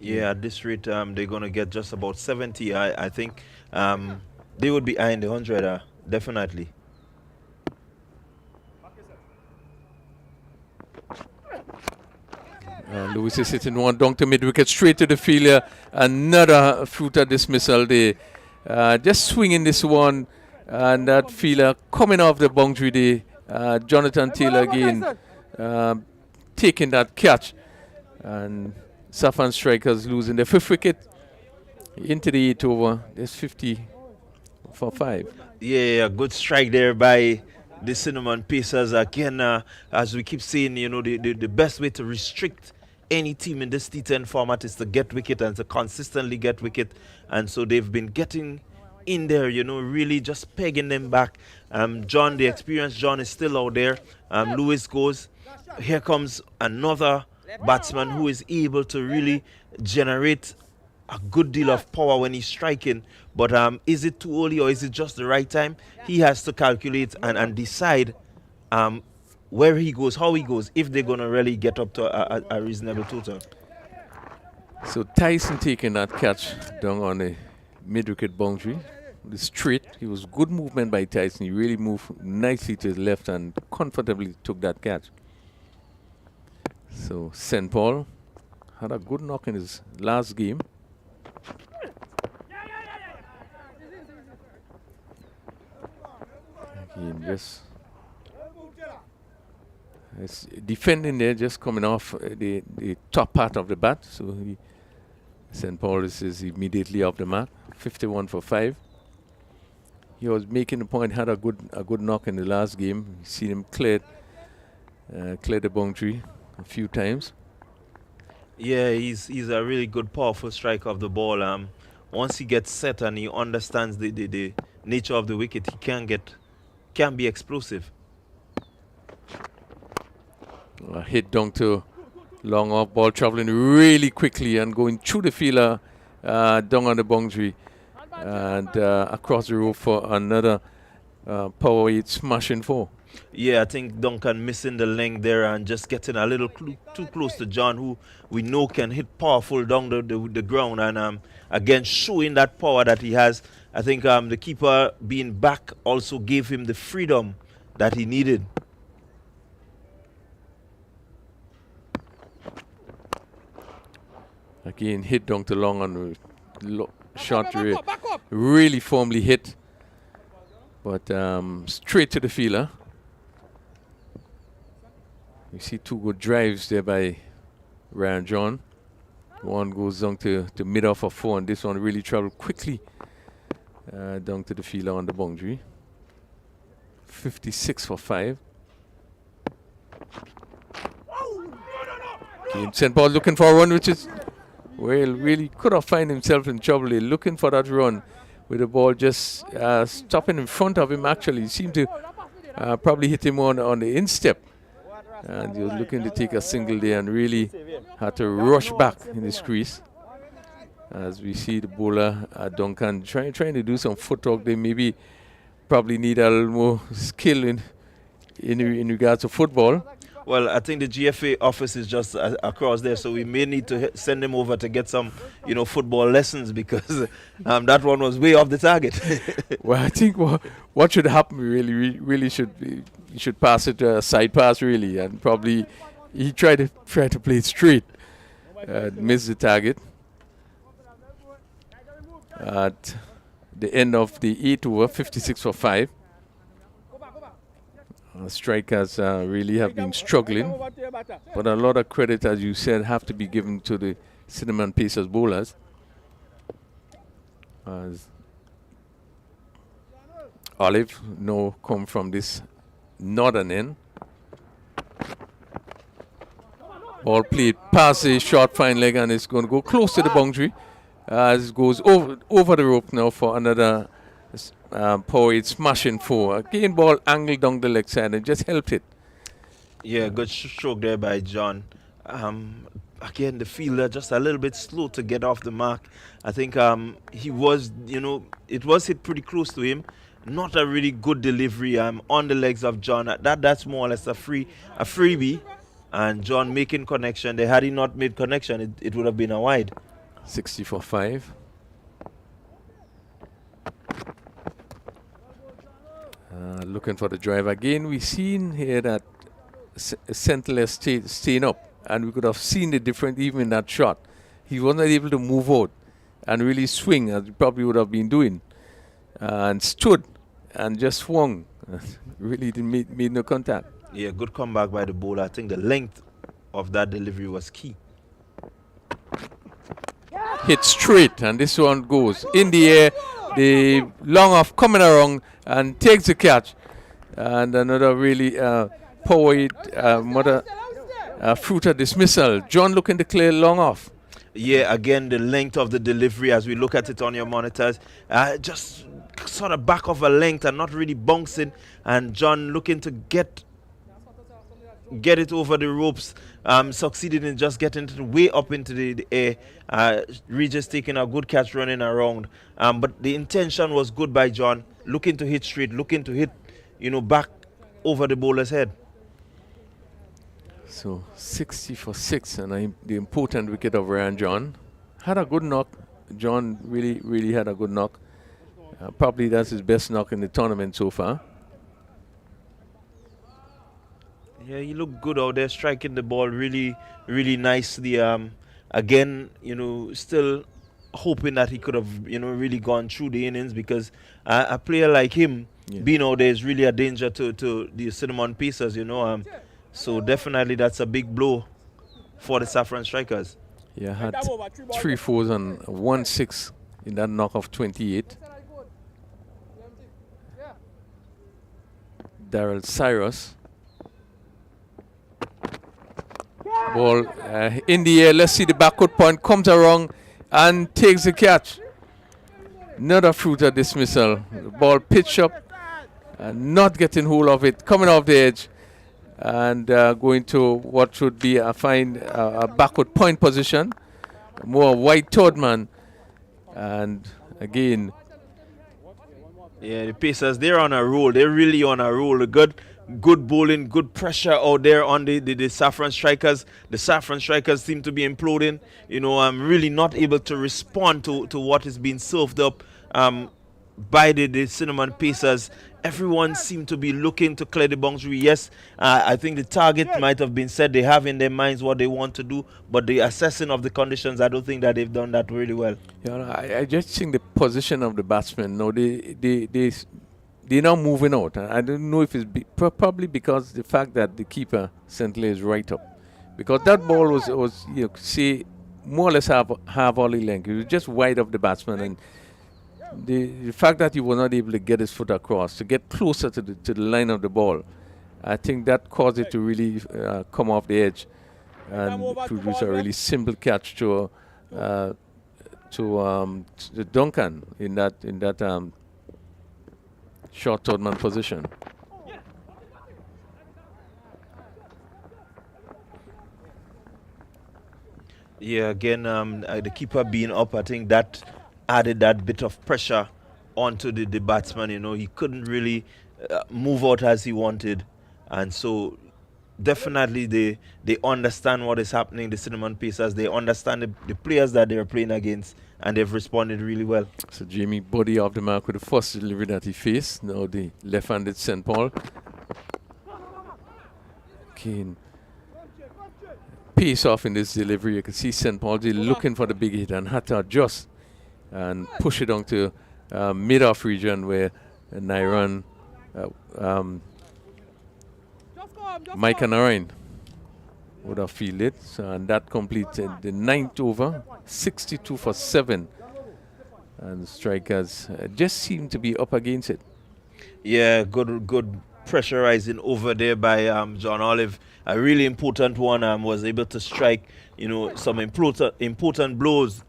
Yeah, at this rate, they're going to get just about 70. I think they would be eyeing the 100, definitely. Lewis is hitting one down to mid-wicket, straight to the fielder. Another fruiter dismissal there. Just swinging this one, and that fielder coming off the boundary there. Jonathan Taylor again taking that catch. And Saffron Strikers losing the 5th wicket into the 8th over. There's 50 for 5. Yeah, good strike there by the Cinnamon Pacers. Again, as we keep saying, you know, the best way to restrict any team in this T10 format is to get wicket and to consistently get wicket. And so they've been getting in there, you know, really just pegging them back. John, the experienced John, is still out there. Lewis goes. Here comes another batsman who is able to really generate a good deal of power when he's striking. But is it too early or is it just the right time? He has to calculate and decide where he goes, how he goes, if they're going to really get up to a reasonable total. So Tyson taking that catch down on the mid-wicket boundary. The straight, it was good movement by Tyson. He really moved nicely to the left and comfortably took that catch. So St. Paul had a good knock in his last game. Again, just it's defending there, just coming off the top part of the bat. So St. Paul is immediately off the mark. 51 for 5. He was making the point, had a good knock in the last game. You seen him clear the boundary a few times. Yeah, he's a really good, powerful striker of the ball. Once he gets set and he understands the nature of the wicket, he can be explosive. Hit down to long off, ball traveling really quickly and going through the fielder down on the boundary and across the road for another power 8 smashing 4. Yeah, I think Duncan missing the length there and just getting a little too close to John, who we know can hit powerful down the ground, and again showing that power that he has. I think the keeper being back also gave him the freedom that he needed. Again, hit down to long on the shot, really firmly hit, but straight to the fielder. You see 2 good drives there by Ryan John. One goes down to mid off of 4, and this one really traveled quickly down to the fielder on the boundary. 56 for 5. St. Paul looking for a run, which is, well, really could have found himself in trouble. They're looking for that run with the ball just stopping in front of him. Actually, he seemed to probably hit him on the instep. And he was looking to take a single there and really had to rush back in his crease. As we see the bowler, Duncan, trying to do some footwork. They maybe probably need a little more skill in regards to football. Well, I think the GFA office is just across there, so we may need to send him over to get some, football lessons, because that one was way off the target. Well, I think what should happen really should be, you should pass it a side pass really, and probably he tried to play it straight, miss the target. At the end of the 8th over, 56 for 5. Strikers really have been struggling, but a lot of credit, as you said, have to be given to the Cinnamon Pacers bowlers. As Olive now come from this northern end. Ball played past the short fine leg, and it's going to go close to the boundary as it goes over the rope now for another power 8 smashing 4. Again, ball angled down the leg side and just helped it. Yeah, good stroke there by John. again, the fielder just a little bit slow to get off the mark. I think he was, it was hit pretty close to him. Not a really good delivery on the legs of John. That's more or less a freebie. And John making connection. Had he not made connection, it would have been a wide. 60-5. Looking for the drive again. We've seen here that Sentinel staying up, and we could have seen the difference even in that shot. He wasn't able to move out and really swing as he probably would have been doing, and stood and just swung. Really didn't made no contact. Yeah, good comeback by the bowler. I think the length of that delivery was key. Hit straight, and this one goes in the air. The long off coming around and takes the catch, and another really power fruiter dismissal. John looking to clear long off. Yeah, again, the length of the delivery as we look at it on your monitors, just sort of back of a length and not really bouncing, and John looking to get it over the ropes, succeeded in just getting it way up into the air. Regis taking a good catch running around, but the intention was good by John, looking to hit straight, looking to hit back over the bowler's head. So 60-6, and the important wicket of Ryan John. Had a good knock. John really had a good knock. Probably that's his best knock in the tournament so far. Yeah, he looked good out there, striking the ball really nicely. Again, still hoping that he could have, really gone through the innings, because a player like him being out there is really a danger to the Cinnamon Pacers, So definitely that's a big blow for the Saffron Strikers. Yeah, had 3 4s and 1 6 in that knock of 28. Daryl Cyrus. Ball in the air. Let's see the backward point. Comes around and takes the catch. Another fruiter dismissal. The ball pitched up and not getting hold of it. Coming off the edge and going to what should be a backward point position. More White Toadman. And again. Yeah, the Pacers, they're on a roll. They're really on a roll. Good bowling, good pressure out there on the Saffron Strikers. The Saffron Strikers seem to be imploding. I'm really not able to respond to what is being served up by the Cinnamon Pacers. Everyone seemed to be looking to clear the boundary. Yes, I think the target might have been set. They have in their minds what they want to do, but the assessing of the conditions, I don't think that they've done that really well. Yeah, I just think the position of the batsmen. No, they're now moving out. I don't know if it's probably because the fact that the keeper Sentinel is right up, because that ball was say more or less half volley length. It was just wide of the batsman, and the fact that he was not able to get his foot across to get closer to the line of the ball, I think that caused it to really come off the edge and produce a really simple catch to Duncan in that short third man position. Yeah, again, the keeper being up, I think that added that bit of pressure onto the batsman. He couldn't really move out as he wanted, and so definitely they understand what is happening. The Cinnamon Pacers, they understand the players that they're playing against, and they've responded really well. So Jamie body off the mark with the first delivery that he faced. Now the left-handed St. Paul. Kane pace off in this delivery. You can see St. Paul looking for the big hit and had to adjust and push it on to mid-off region where Nairan, Mike and Narain would have fielded. So, and that completed the 9th over, 62 for 7. And the Strikers just seem to be up against it. Yeah, good pressurizing over there by John Olive. A really important one. Was able to strike, some important blows.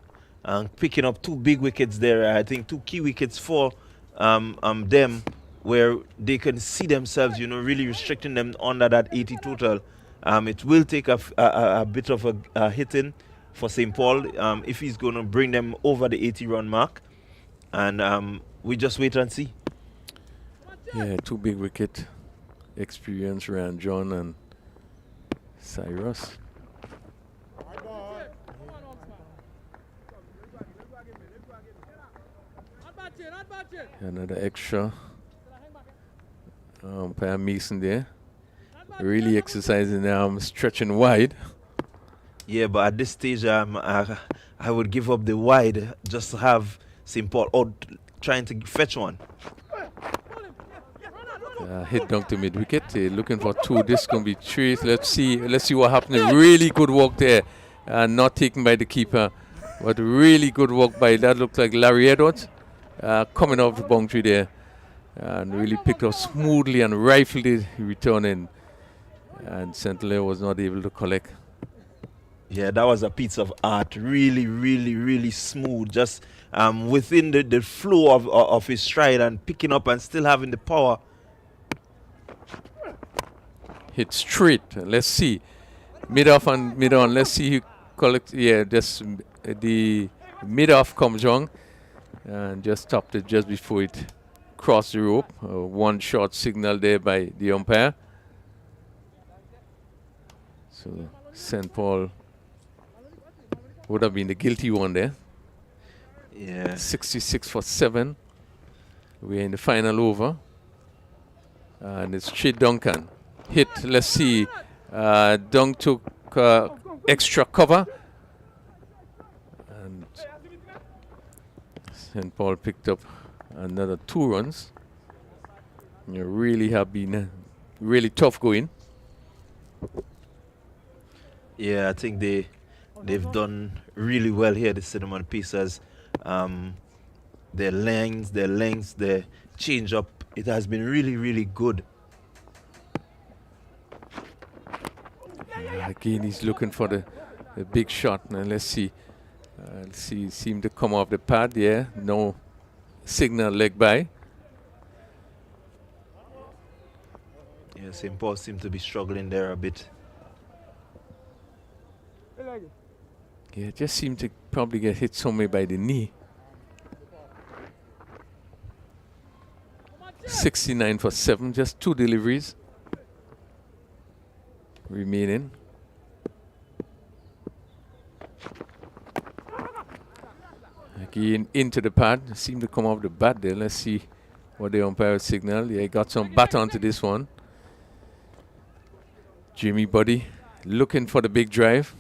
Picking up 2 big wickets there. I think 2 key wickets for them, where they can see themselves, really restricting them under that 80 total. It will take a bit of a hitting for St. Paul if he's going to bring them over the 80-run mark. And we just wait and see. Yeah, 2 big wicket experience, Ryan John and Cyrus. Another extra. Umpire Mason there. Really exercising the arms, stretching wide. Yeah, but at this stage, I would give up the wide just to have St. Paul out trying to fetch one. Hit down to mid wicket. Looking for 2. This can be 3. Let's see what happens. Really good work there. Not taken by the keeper, but really good work by that. Looks like Larry Edwards coming off the boundary there, and really picked up smoothly and rifled it, returning. And St. Clair was not able to collect. Yeah, that was a piece of art. Really, really, really smooth. Just within the flow of his stride and picking up and still having the power. Hit straight. Let's see. Mid off and mid on. Let's see who collects. Yeah, just the mid off comes wrong and just stopped it just before it crossed the rope. 1 short signal there by the umpire. So St. Paul would have been the guilty one there. Yeah. 66 for 7. We're in the final over. And it's Chid Duncan. Hit, let's see. Dunk took extra cover. And St. Paul picked up another 2 runs. You really have been really tough going. Yeah, I think they've done really well here, the Cinnamon Pacers. Their lengths, their change up, it has been really, really good. Again, he's looking for the big shot. Now let's see. Seem to come off the pad. Yeah, no signal leg by. Yeah, St. Paul seem to be struggling there a bit. Yeah, just seemed to probably get hit somewhere by the knee. 69 for 7, just 2 deliveries remaining. Again, into the pad. Seemed to come off the bat there. Let's see what the umpire signal. Yeah, got some bat onto this one. Jimmy Buddy looking for the big drive.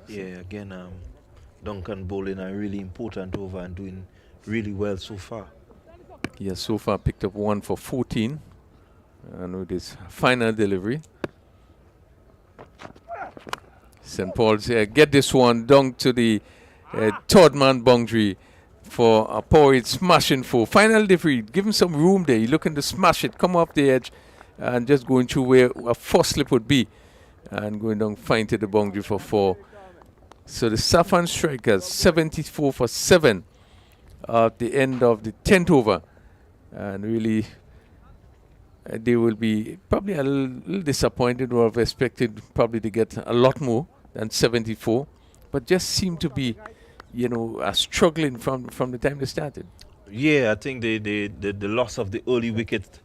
Yeah, again, Duncan bowling a really important over and doing really well so far. Yeah, so far picked up 1 for 14. And with his final delivery. St. Paul's get this one down to the 3rd man boundary for a powered smashing 4. Final delivery, give him some room there. He's looking to smash it, come off the edge, and just going through where a 4 slip would be. And going down fine to the boundary for 4. So the Saffron Strikers, 74 for 7 at the end of the 10th over. And really, they will be probably a little disappointed or have expected probably to get a lot more than 74. But just seem to be, struggling from the time they started. Yeah, I think the loss of the early wicket,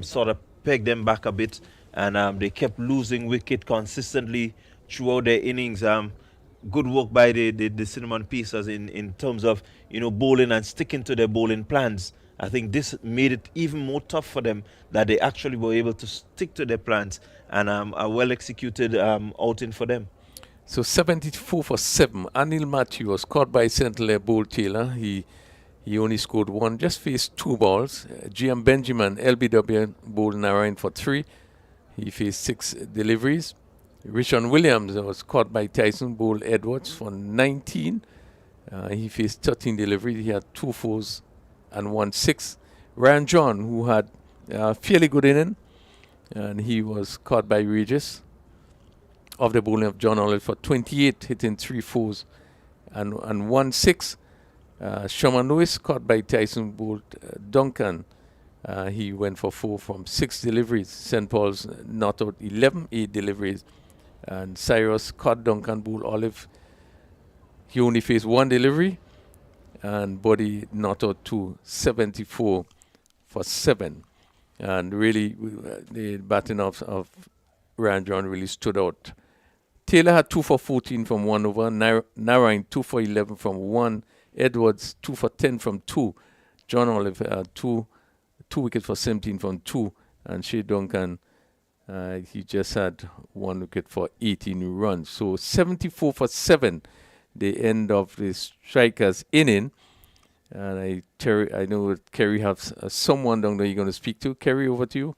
sort of pegged them back a bit. And they kept losing wicket consistently throughout their innings. Good work by the Cinnamon Pacers in terms of bowling and sticking to their bowling plans. I think this made it even more tough for them that they actually were able to stick to their plans, and a well executed outing for them. So 74 for 7. Anil Matthew was caught by St. Clair Bowl Taylor. He only scored 1, just faced 2 balls. GM Benjamin, LBW bowled Narayan for 3. He faced 6 deliveries. Richard Williams was caught by Tyson Bowl Edwards for 19. He faced 13 deliveries. He had 2 4s and 1 6. Ryan John, who had a fairly good inning, and he was caught by Regis of the bowling of John Olive for 28, hitting 3 4s and 1 6. Sherman Lewis caught by Tyson Bolt Duncan He went for 4 from 6 deliveries. St. Paul's not out 11, 8 deliveries. And Cyrus caught Duncan Bull Olive. He only faced 1 delivery. And Buddy not out 2, 74 for 7. And really, the batting of Ryan John really stood out. Taylor had 2 for 14 from 1 over. Narayan 2 for 11 from 1. Edwards 2 for 10 from 2. John Olive had 2 wickets for 17 from 2. And Shea Duncan, he just had 1 wicket for 18 runs. So 74 for 7, the end of the strikers inning. And I know that Kerry has someone down there you're going to speak to. Kerry, over to you.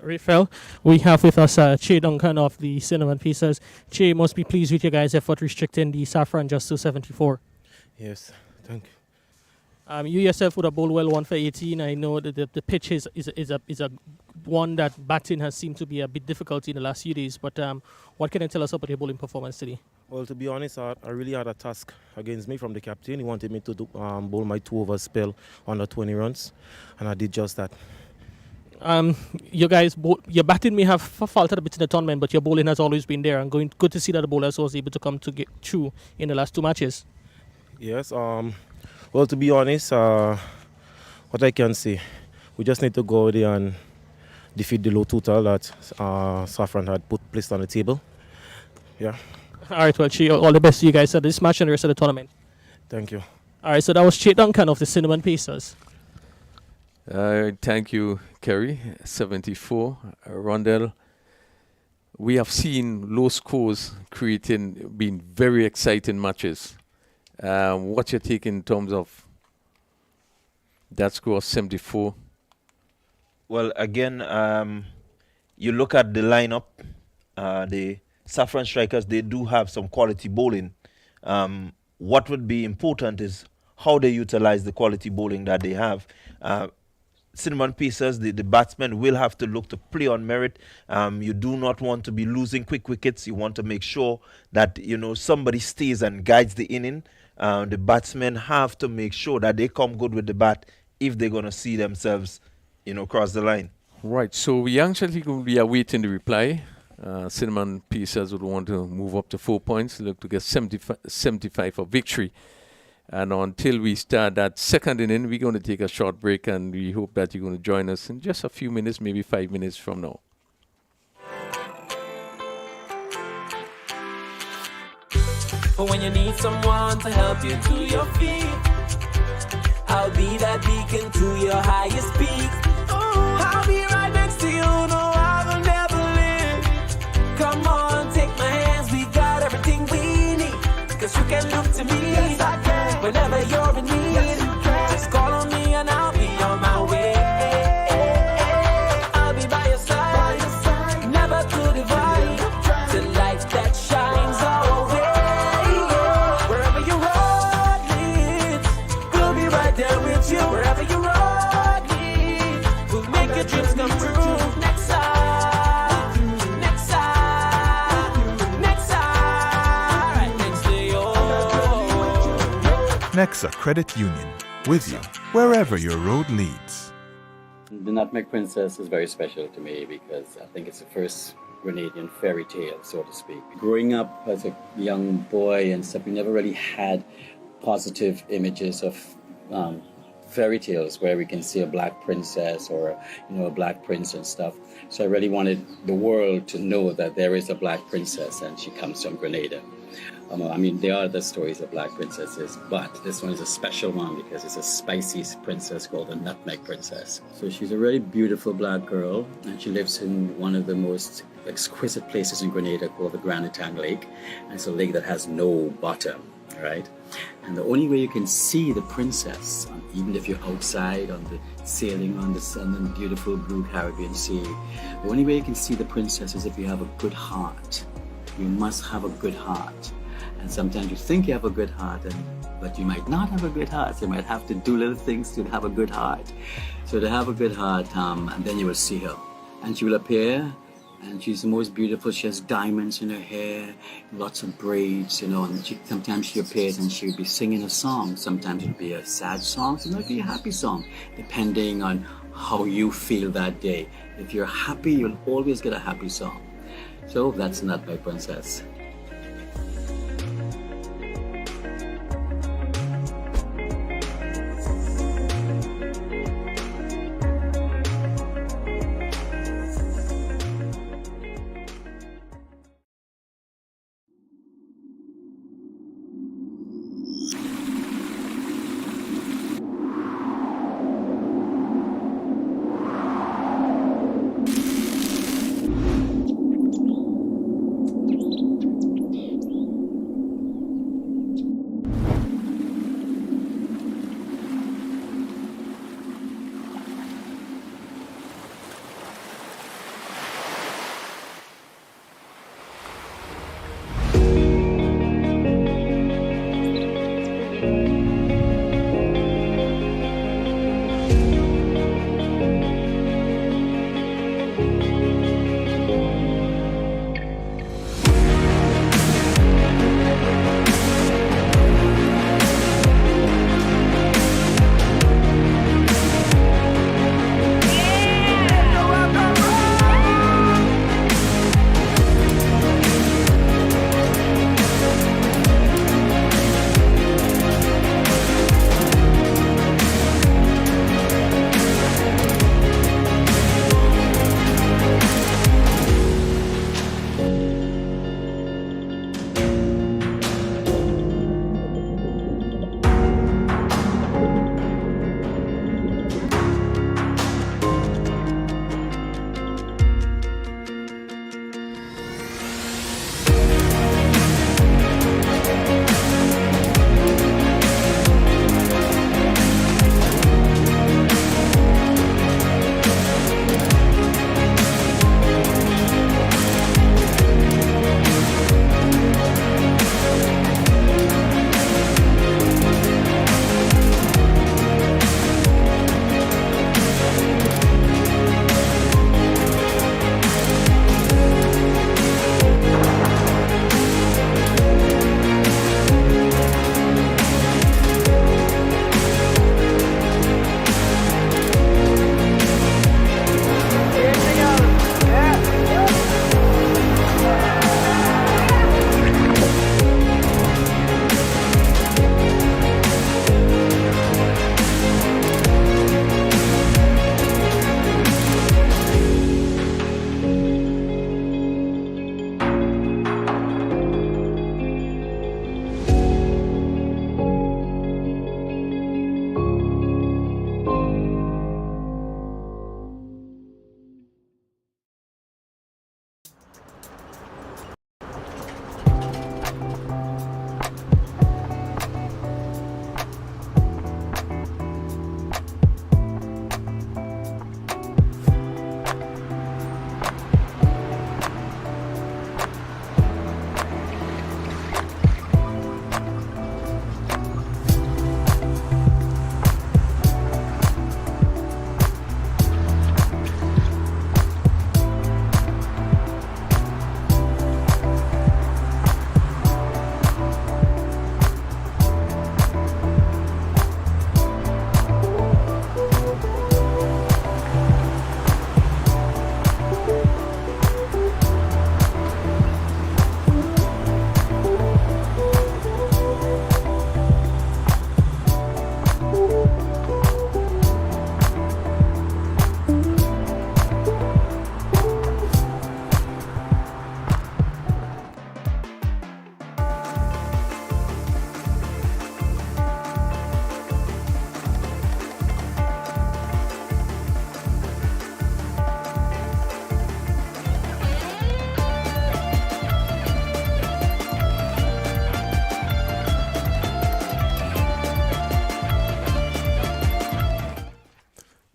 Rafael, we have with us Che Duncan of the Cinnamon Pacers. Che, must be pleased with your guys' effort restricting the Saffron just to 74. Yes, thank you. You yourself would have bowled well 1 for 18. I know that the pitch is a one that batting has seemed to be a bit difficult in the last few days. But what can you tell us about your bowling performance today? Well, to be honest, I really had a task against me from the captain. He wanted me to bowl my 2 over spell under 20 runs, and I did just that. You guys, your batting may have faltered a bit in the tournament, but your bowling has always been there, and good to see that the bowlers was able to come to get through in the last 2 matches. Yes. Well, to be honest, what I can say, we just need to go there and defeat the low total that Saffron had placed on the table. Yeah. All right, well, Che, all the best to you guys at this match and the rest of the tournament. Thank you. All right, so that was Che Duncan of the Cinnamon Pacers. Thank you, Kerry. 74. Rondell, we have seen low scores being very exciting matches. What's your take in terms of that score, 74? Well, again, you look at the lineup, the Saffron strikers, they do have some quality bowling. What would be important is how they utilize the quality bowling that they have. Cinnamon Pacers, the batsmen will have to look to play on merit. You do not want to be losing quick wickets. You want to make sure that, somebody stays and guides the inning. The batsmen have to make sure that they come good with the bat if they're going to see themselves, cross the line. Right, so we actually we are waiting the reply. Cinnamon Pacers would want to move up to 4 points, look to get 75 for victory. And until we start that second inning, we're going to take a short break, and we hope that you're going to join us in just a few minutes, maybe 5 minutes from now. For when you need someone to help you to your feet, I'll be that beacon to your highest peak. I'll be right next to you, no, I will never leave. Come on, take my hands, we got everything we need. Cause you can look to me, yes, I can. Whenever you're in need, yes, you can. Just call on me and I'll be on my way. I'll be by your side, never to divide. The light that shines our way. Wherever your road leads, we'll be right there with you. Wherever your road leads, we'll make your dreams come true. Next side, next side, next side, right next to you. Nexa Credit Union, with you wherever your road leads. The Nutmeg Princess is very special to me because I think it's the first Grenadian fairy tale, so to speak. Growing up as a young boy and stuff, we never really had positive images of fairy tales where we can see a black princess or a black prince and stuff. So I really wanted the world to know that there is a black princess and she comes from Grenada. There are other stories of black princesses, but this one is a special one because it's a spicy princess called the Nutmeg Princess. So she's a really beautiful black girl, and she lives in one of the most exquisite places in Grenada called the Grand Etang Lake. And it's a lake that has no bottom, right? And the only way you can see the princess, even if you're outside sailing on the beautiful blue Caribbean Sea, the only way you can see the princess is if you have a good heart. You must have a good heart. And sometimes you think you have a good heart, but you might not have a good heart. So you might have to do little things to have a good heart. So to have a good heart, and then you will see her. And she will appear And she's the most beautiful. She has diamonds in her hair, lots of braids, you know, and sometimes she appears and she'll be singing a song. Sometimes it'll be a sad song, sometimes it'll be a happy song, depending on how you feel that day. If you're happy, you'll always get a happy song. So that's Not My Princess.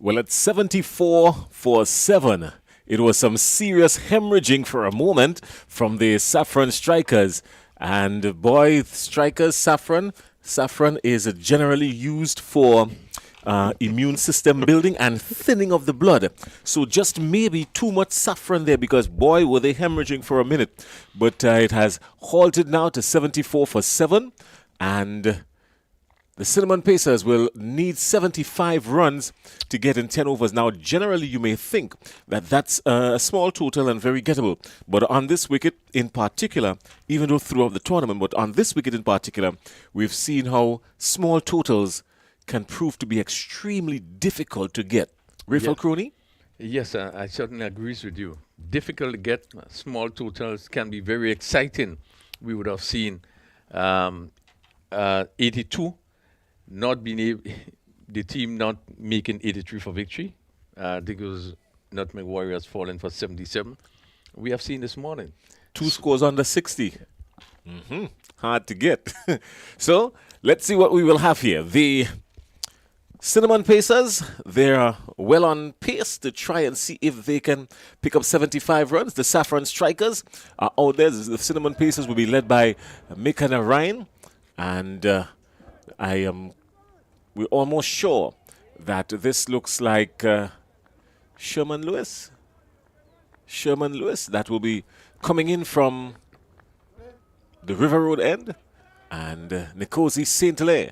Well, at 74-7, it was some serious hemorrhaging for a moment from the Saffron strikers. And boy, strikers, Saffron is generally used for immune system building and thinning of the blood. So just maybe too much saffron there, because boy, were they hemorrhaging for a minute. But it has halted now to 74 for 7. And the Cinnamon Pacers will need 75 runs to get in 10 overs. Now, generally, you may think that that's a small total and very gettable. But on this wicket in particular, even though throughout the tournament, but on this wicket in particular, we've seen how small totals can prove to be extremely difficult to get. Rifle Crony? Yes, I certainly agree with you. Difficult to get. Small totals can be very exciting. We would have seen 82. Not being able, the team not making 83 for victory. I think it was Nutmeg Warriors falling for 77. We have seen this morning. 2 scores under 60. Hard to get. So, let's see what we will have here. The Cinnamon Pacers, they're well on pace to try and see if they can pick up 75 runs. The Saffron Strikers are out there. The Cinnamon Pacers will be led by Mika Narayan. And we're almost sure that this looks like Sherman Lewis. Sherman Lewis, that will be coming in from the River Road end. And Nkosi Saint-Hilaire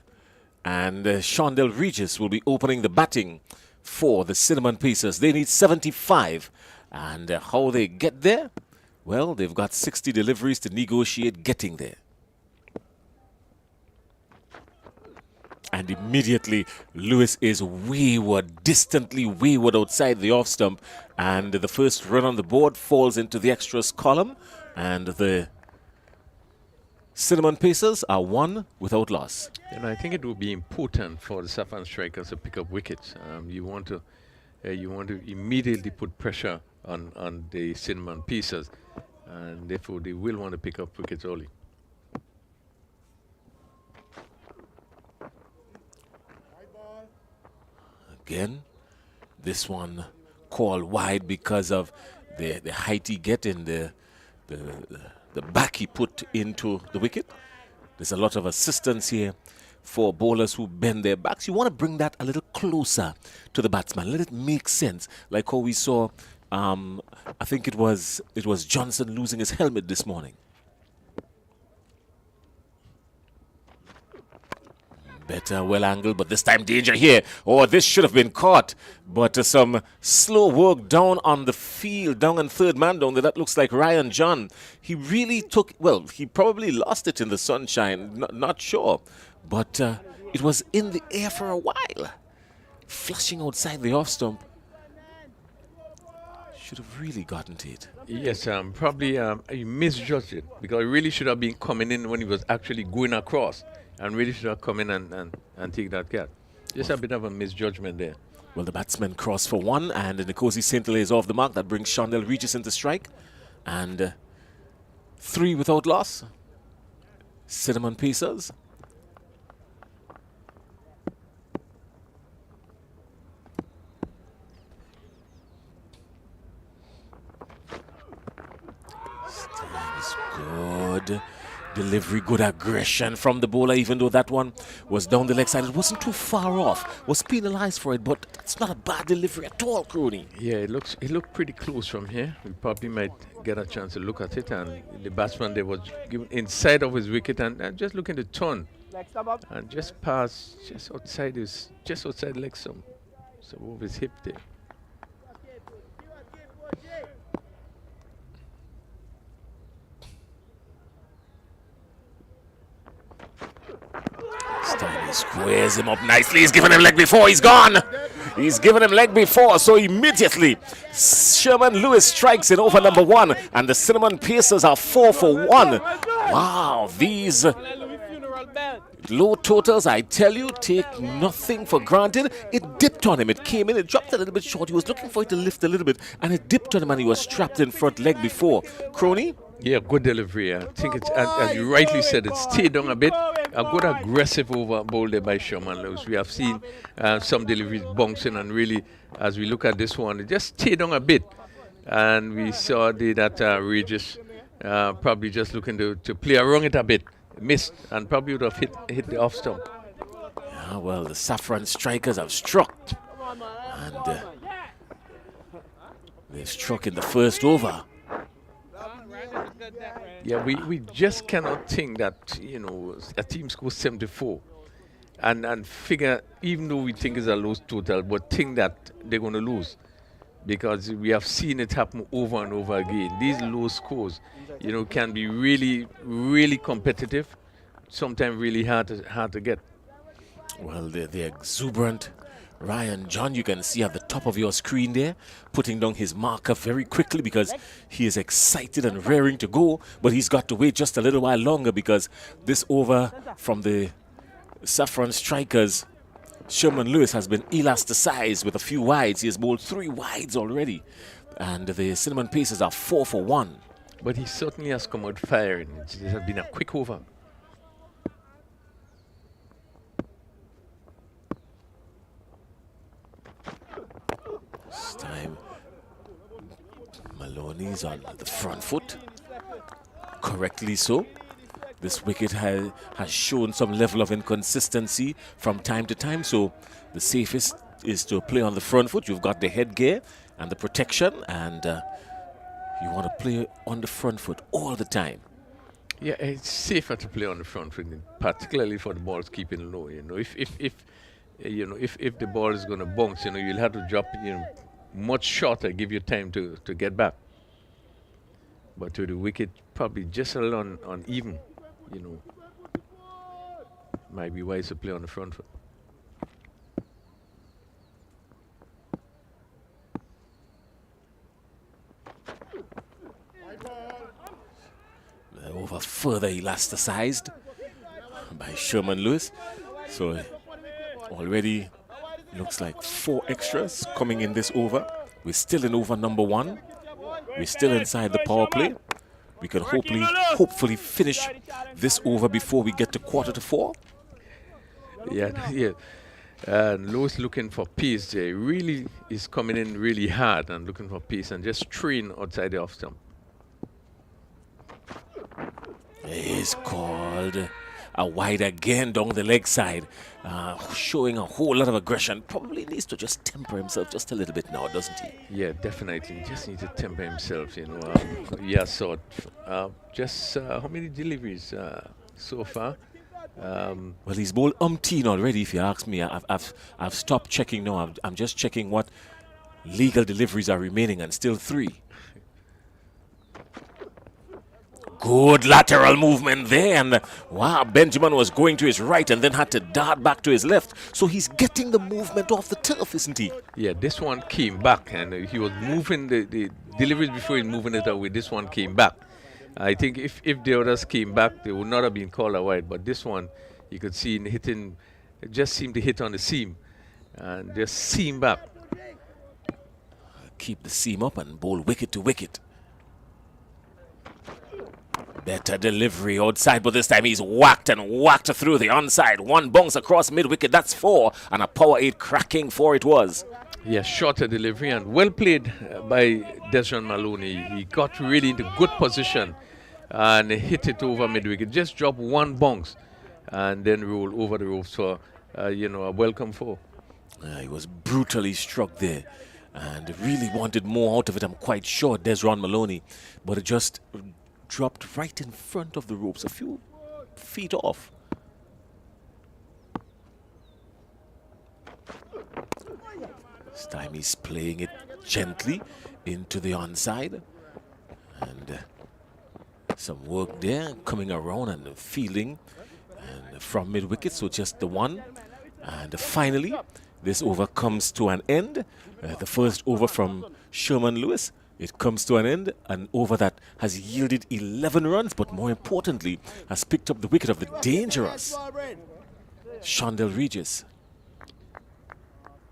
and Shondell Regis will be opening the batting for the Cinnamon Pacers. They need 75. And how they get there? Well, they've got 60 deliveries to negotiate getting there. And immediately, Lewis is wayward, distantly wayward outside the off stump. And the first run on the board falls into the extras column. And the Cinnamon Pacers are 1 without loss. And I think it would be important for the Saffron Strikers to pick up wickets. You want to immediately put pressure on the Cinnamon Pacers. And therefore, they will want to pick up wickets early. Again, this one called wide because of the height he get in the back he put into the wicket. There's a lot of assistance here for bowlers who bend their backs. You want to bring that a little closer to the batsman. Let it make sense, like how we saw. I think it was Johnson losing his helmet this morning. Better well angled, but this time danger here. Oh, this should have been caught. But some slow work down on the field, down on third man down there. That looks like Ryan John. He really took, well, he probably lost it in the sunshine. Not sure. But it was in the air for a while. Flushing outside the off stump. Should have really gotten to it. Yes, probably he misjudged it, because he really should have been coming in when he was actually going across. And really should have come in and take that catch. Just a bit of a misjudgment there. Well, the batsman crossed for 1, and Nkosi Saint-Hilaire is off the mark. That brings Shondell Regis into strike. And 3 without loss. Cinnamon Pacers. That is good. Delivery, good aggression from the bowler, even though that one was down the leg side. It wasn't too far off. Was penalized for it, but that's not a bad delivery at all, Crony. Yeah, it looked pretty close from here. We probably might get a chance to look at it. And the batsman there was given inside of his wicket and just looking to turn. And just pass just outside leg some of his hip there. He squares him up nicely. He's given him leg before. He's gone. He's given him leg before. So immediately, Sherman Lewis strikes in over number 1. And the Cinnamon Pacers are 4 for 1. Wow, these low totals, I tell you, take nothing for granted. It dipped on him. It came in. It dropped a little bit short. He was looking for it to lift a little bit. And it dipped on him and he was trapped in front leg before. Crony? Yeah, good delivery. I think it's, as you rightly said, it stayed down a bit. A good aggressive over bowl there by Sherman Lewis. We have seen some deliveries bouncing, and really, as we look at this one, it just stayed down a bit. And we saw that Regis probably just looking to play around it a bit. Missed, and probably would have hit the off stump. Well, the Saffron strikers have struck. And they struck in the first over. Yeah, we just cannot think that, a team scores 74 and figure, even though we think it's a low total, but think that they're going to lose. Because we have seen it happen over and over again. These low scores, can be really, really competitive, sometimes really hard to get. Well, the exuberant Ryan John, you can see at the top of your screen there, putting down his marker very quickly because he is excited and raring to go, but he's got to wait just a little while longer because this over from the Saffron strikers, Sherman Lewis, has been elasticized with a few wides. He has bowled 3 wides already, and the Cinnamon Pacers are 4 for 1. But he certainly has come out firing. It has been a quick over. This time, Maloney's on the front foot. Correctly so. This wicket has shown some level of inconsistency from time to time, so the safest is to play on the front foot. You've got the headgear and the protection, and you want to play on the front foot all the time. Yeah, it's safer to play on the front foot, particularly for the balls keeping low. If the ball is going to bounce, you'll have to drop much shorter, give you time to get back. But to the wicket, probably just a little uneven. Might be wise to play on the front foot. Over further elasticized by Sherman Lewis. So already looks like 4 extras coming in this over. We're still in over number 1. We're still inside the power play. We can hopefully finish this over before we get to 3:45. Yeah. Lewis looking for pace. He really is coming in really hard and looking for pace and just train outside the off stump. Is called a wide again down the leg side, showing a whole lot of aggression. Probably needs to just temper himself just a little bit now, doesn't he? Yeah, definitely. He just needs to temper himself, so just how many deliveries so far? Well, he's bowled umpteen already, if you ask me. I've stopped checking now. I'm just checking what legal deliveries are remaining, and still 3. Good lateral movement there, and wow, Benjamin was going to his right and then had to dart back to his left. So he's getting the movement off the turf, isn't he? Yeah, this one came back, and he was moving the deliveries before he moving it away. This one came back. I think if the others came back, they would not have been called a wide. But this one, you could see hitting, it just seemed to hit on the seam and just seam back. Keep the seam up and bowl wicket to wicket. Better delivery outside, but this time he's whacked through the onside. 1 bounce across mid-wicket, that's 4, and a power 8 cracking 4 it was. Yeah, shorter delivery and well played by Desmond Maloney. He got really into good position and hit it over mid-wicket. Just dropped 1 bounce and then roll over the ropes for, a welcome 4. He was brutally struck there and really wanted more out of it, I'm quite sure, Desmond Maloney. But it just dropped right in front of the ropes, a few feet off. This time he's playing it gently into the onside. And some work there, coming around and fielding and from mid-wicket, so just the 1. And finally, this over comes to an end. The first over from Sherman Lewis. It comes to an over that has yielded 11 runs, but more importantly, has picked up the wicket of the dangerous Shondell Regis.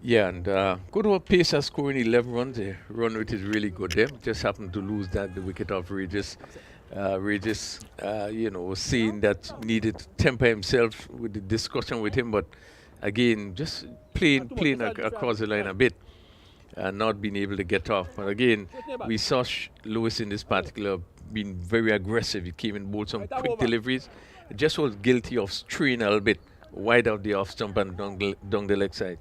Yeah, and good over Pacer scoring 11 runs. The run rate is really good there. Just happened to lose the wicket of Regis. Regis, was saying that needed to temper himself with the discussion with him, but again, just playing across the line a bit. And not being able to get off. But again, we saw Lewis in this particular being very aggressive. He came in, bowled some quick deliveries. Just was guilty of straying a little bit wide out the off stump and down the leg side.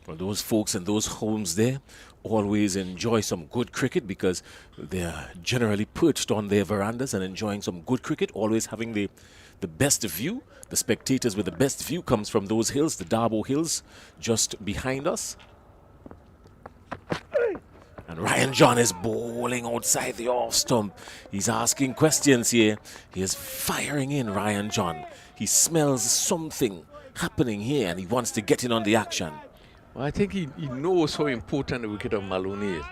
Well, those folks in those homes there always enjoy some good cricket because they're generally perched on their verandas and enjoying some good cricket, always having the best view. The spectators with the best view comes from those hills, the Darbo Hills, just behind us. And Ryan John is bowling outside the off stump. He's asking questions here. He is firing in, Ryan John. He smells something happening here and he wants to get in on the action. Well, I think he knows how important the wicket of Maloney is.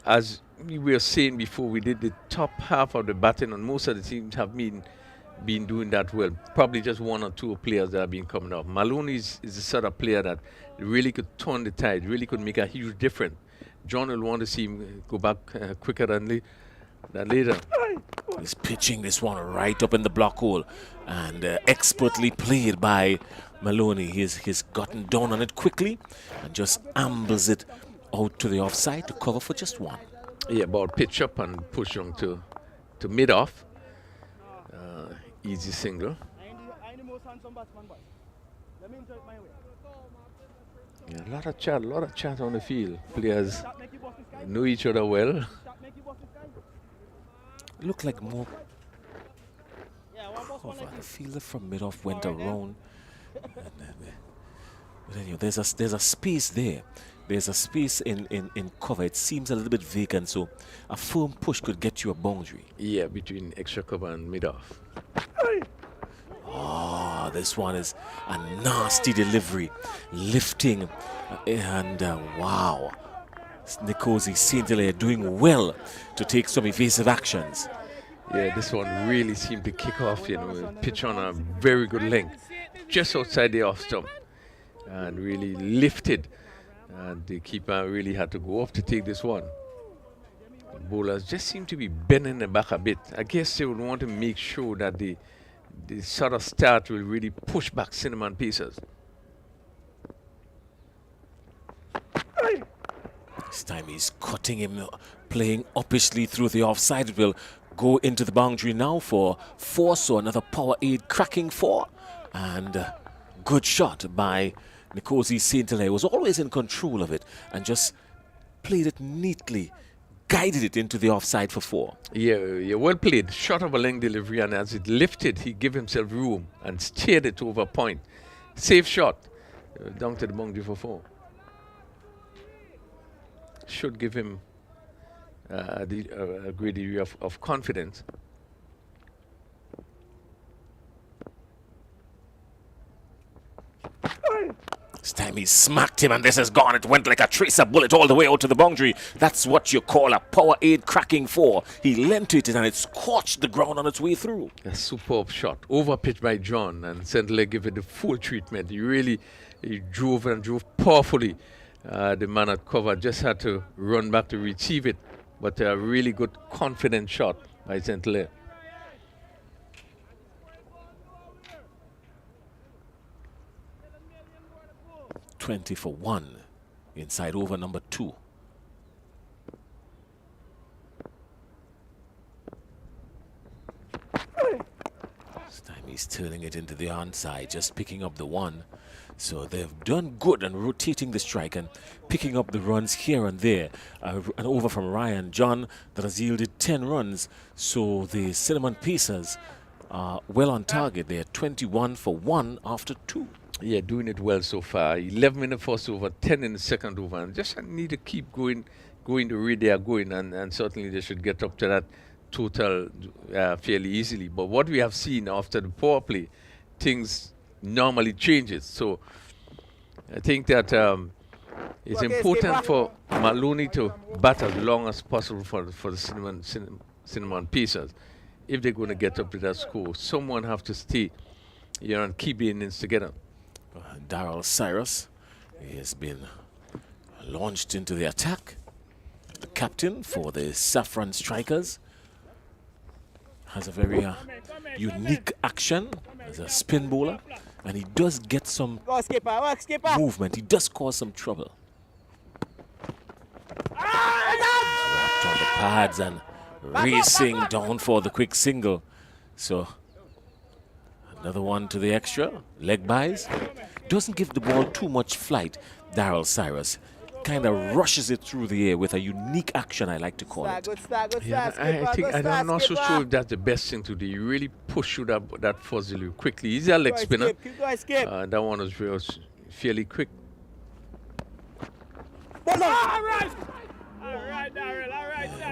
As we were saying before, we did the top half of the batting, and most of the teams have been doing that well. Probably just one or two players that have been coming off. Maloney is the sort of player that really could turn the tide, really could make a huge difference. John will want to see him go back quicker than later. He's pitching this one right up in the block hole, and expertly played by Maloney. He's gotten down on it quickly and just ambles it out to the offside to cover for just one. Yeah, ball pitch up and push on to mid-off. Easy single. Yeah, a lot of chat on the field. Players know each other well. Look like more cover. The fielder from mid-off went around. But anyway, there's a space there. There's a space in cover. It seems a little bit vacant, so a firm push could get you a boundary. Yeah, between extra cover and mid-off. Oh, this one is a nasty delivery. Lifting, and wow. Nkosi St. Hilaire doing well to take some evasive actions. Yeah, this one really seemed to kick off, pitch on a very good length, just outside the off stump, and really lifted. And the keeper really had to go off to take this one. The bowlers just seem to be bending the back a bit. I guess they would want to make sure that the sort of start will really push back Cinnamon Pacers. This time he's cutting him, playing uppishly through the offside. It will go into the boundary now for 4, so another power 8 cracking 4. And good shot by Nkosi St. Hilaire. Was always in control of it and just played it neatly, guided it into the offside for 4. Yeah, well played. Shot of a length delivery, and as it lifted, he gave himself room and steered it over point. Safe shot. Down to the boundary for 4. Should give him a great degree of confidence. This time he smacked him and this is gone. It went like a tracer bullet all the way out to the boundary. That's what you call a power 8 cracking 4. He leant it and it scorched the ground on its way through. A superb shot. Over pitch by John, and St. Hilaire gave it the full treatment. He drove powerfully. The man at cover just had to run back to retrieve it. But a really good confident shot by St. Hilaire. $20 for 1 inside over number 2. This time he's turning it into the onside, just picking up the 1. So they've done good and rotating the strike and picking up the runs here and there. An over from Ryan John that has yielded 10 runs. So the Cinnamon Pacers are well on target. They're 21 for 1 after 2. Yeah, doing it well so far. 11 in the first over, 10 in the second over. And just need to keep going the way they are going. And certainly they should get up to that total fairly easily. But what we have seen after the power play, things normally changes. So I think that it's important for Maloney to bat as long as possible for the Cinnamon Pacers. If they're going to get up to that score, someone have to stay, and keep the innings together. Darryl Cyrus has been launched into the attack. The captain for the Saffron Strikers has a very unique action as a spin bowler, and he does get some movement. He does cause some trouble. Wrapped on the pads and racing down for the quick single. So Another one to the extra. Leg buys. Doesn't give the ball too much flight. Daryl Cyrus kind of rushes it through the air with a unique action, I like to call it. Yeah, I'm not so sure if that's the best thing to do. You really push through that fuzzle quickly. He's a leg spinner. That one was fairly quick.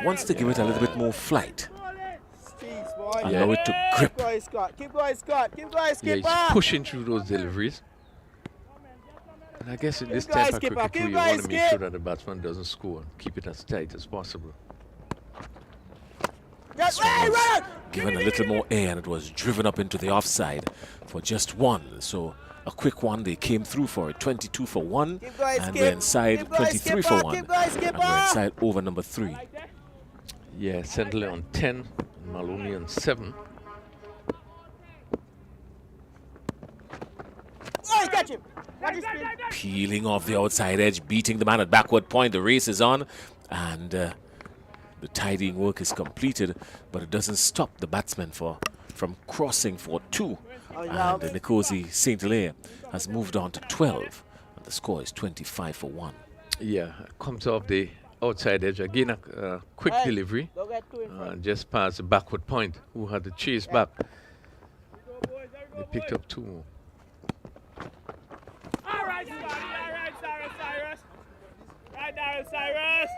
Wants to give it a little bit more flight. Allow it to grip. Keep going, Scott. Yeah, he's pushing through those deliveries. And I guess in this type of cricket too, you want to make sure that the batsman doesn't score. Keep it as tight as possible. This one was given a little more air and it was driven up into the offside for just one. So a quick one, they came through for it. 22 for 1 and we're inside 23 for 1. And we're inside over number 3. Yeah, Sentinel on 10, Maloney on 7. Peeling off the outside edge, beating the man at backward point. The race is on and the tidying work is completed, but it doesn't stop the batsman from crossing for 2. And Nkosi St. Hilaire has moved on to 12 and the score is 25 for 1. Yeah, comes off the outside edge. Again, a quick delivery. Just past the backward point. Who had the chase back? They picked up 2 more. All right, Cyrus. Right, Cyrus.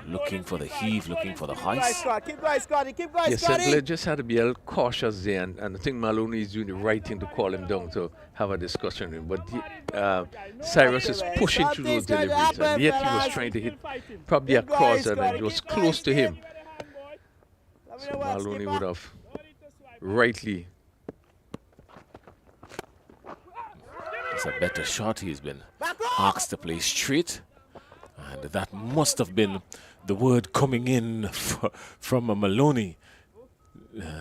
Looking for the heave, looking for the hoist. Keep going, Scotty. Yes, Sentinel just had to be a little cautious there, and I think Maloney is doing the right thing to call him down to have a discussion with him. But Cyrus is pushing through those deliveries, and yet he was trying to hit probably a crosser, and it was close to him. So Maloney would have rightly. It's a better shot. He's been asked to play straight, and that must have been the word coming in from a Maloney,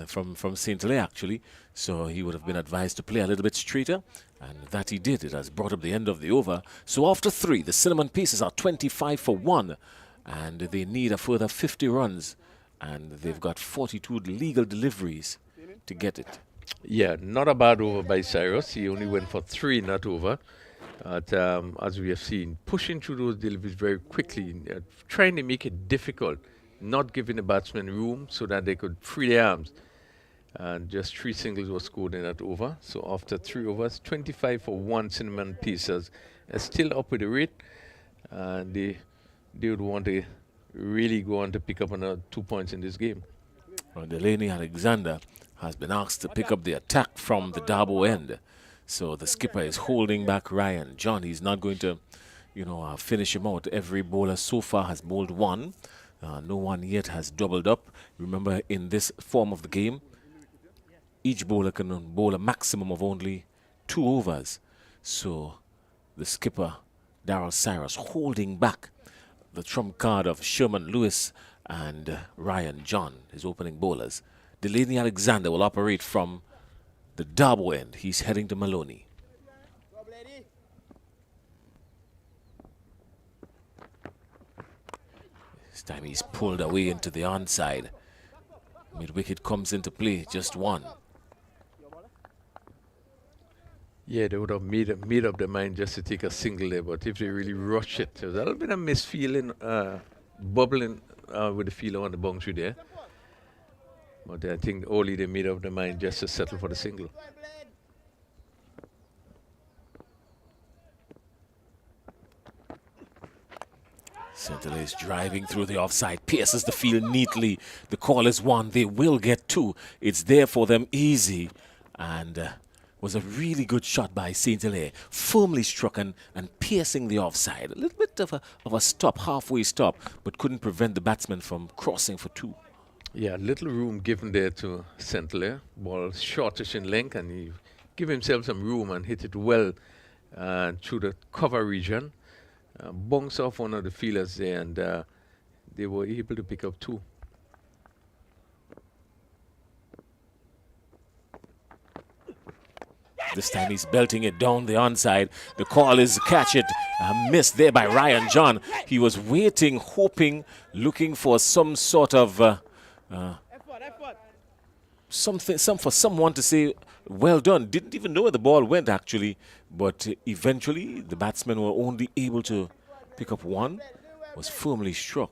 from St. Hilaire actually. So he would have been advised to play a little bit straighter, and that he did. It has brought up the end of the over. So after 3, the Cinnamon Pieces are 25 for 1, and they need a further 50 runs, and they've got 42 legal deliveries to get it. Yeah, not a bad over by Cyrus. He only went for 3 in that over. As we have seen, pushing through those deliveries very quickly, trying to make it difficult, not giving the batsmen room so that they could free their arms. And just 3 singles were scored in that over. So after 3 overs, 25 for 1, Cinnamon Pieces are still up with the rate. And they would want to really go on to pick up another 2 points in this game. Well, Delaney Alexander has been asked to pick up the attack from the Dabo end. So the skipper is holding back Ryan John. He's not going to, finish him out. Every bowler so far has bowled 1. No one yet has doubled up. Remember, in this form of the game, each bowler can bowl a maximum of only 2 overs. So the skipper, Daryl Cyrus, holding back the trump card of Sherman Lewis and Ryan John, his opening bowlers. Delaney Alexander will operate from the Dabo end. He's heading to Maloney. This time he's pulled away into the onside. Mid-wicket comes into play, just 1. Yeah, they would have made up their mind just to take a single there, but if they really rush it, there's a little bit of misfeeling, bubbling with the feeler on the boundary there. But I think only they made up their mind just to settle for the single. St. Hilaire is driving through the offside, pierces the field neatly. The call is 1. They will get 2. It's there for them easy. And was a really good shot by St. Hilaire. Firmly struck and piercing the offside. A little bit of a stop, halfway stop, but couldn't prevent the batsman from crossing for 2. Yeah, little room given there to St. Hilaire. Ball shortish in length, and he gave himself some room and hit it well through the cover region. Bounced off one of the fielders there, and they were able to pick up 2. This time he's belting it down the onside. The call is catch it. A miss there by Ryan John. He was waiting, hoping, looking for some sort of for someone to say, well done. Didn't even know where the ball went, actually. But eventually, the batsmen were only able to pick up one, was firmly struck.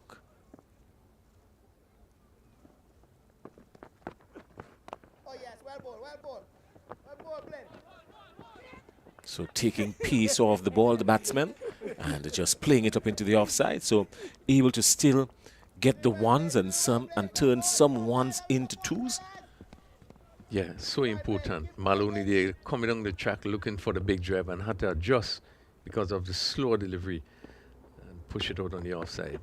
So taking pace off the ball, the batsmen, and just playing it up into the offside. So able to still get the ones and turn some ones into twos. Yeah, so important. Maloney, they coming down the track looking for the big drive and had to adjust because of the slow delivery and push it out on the offside.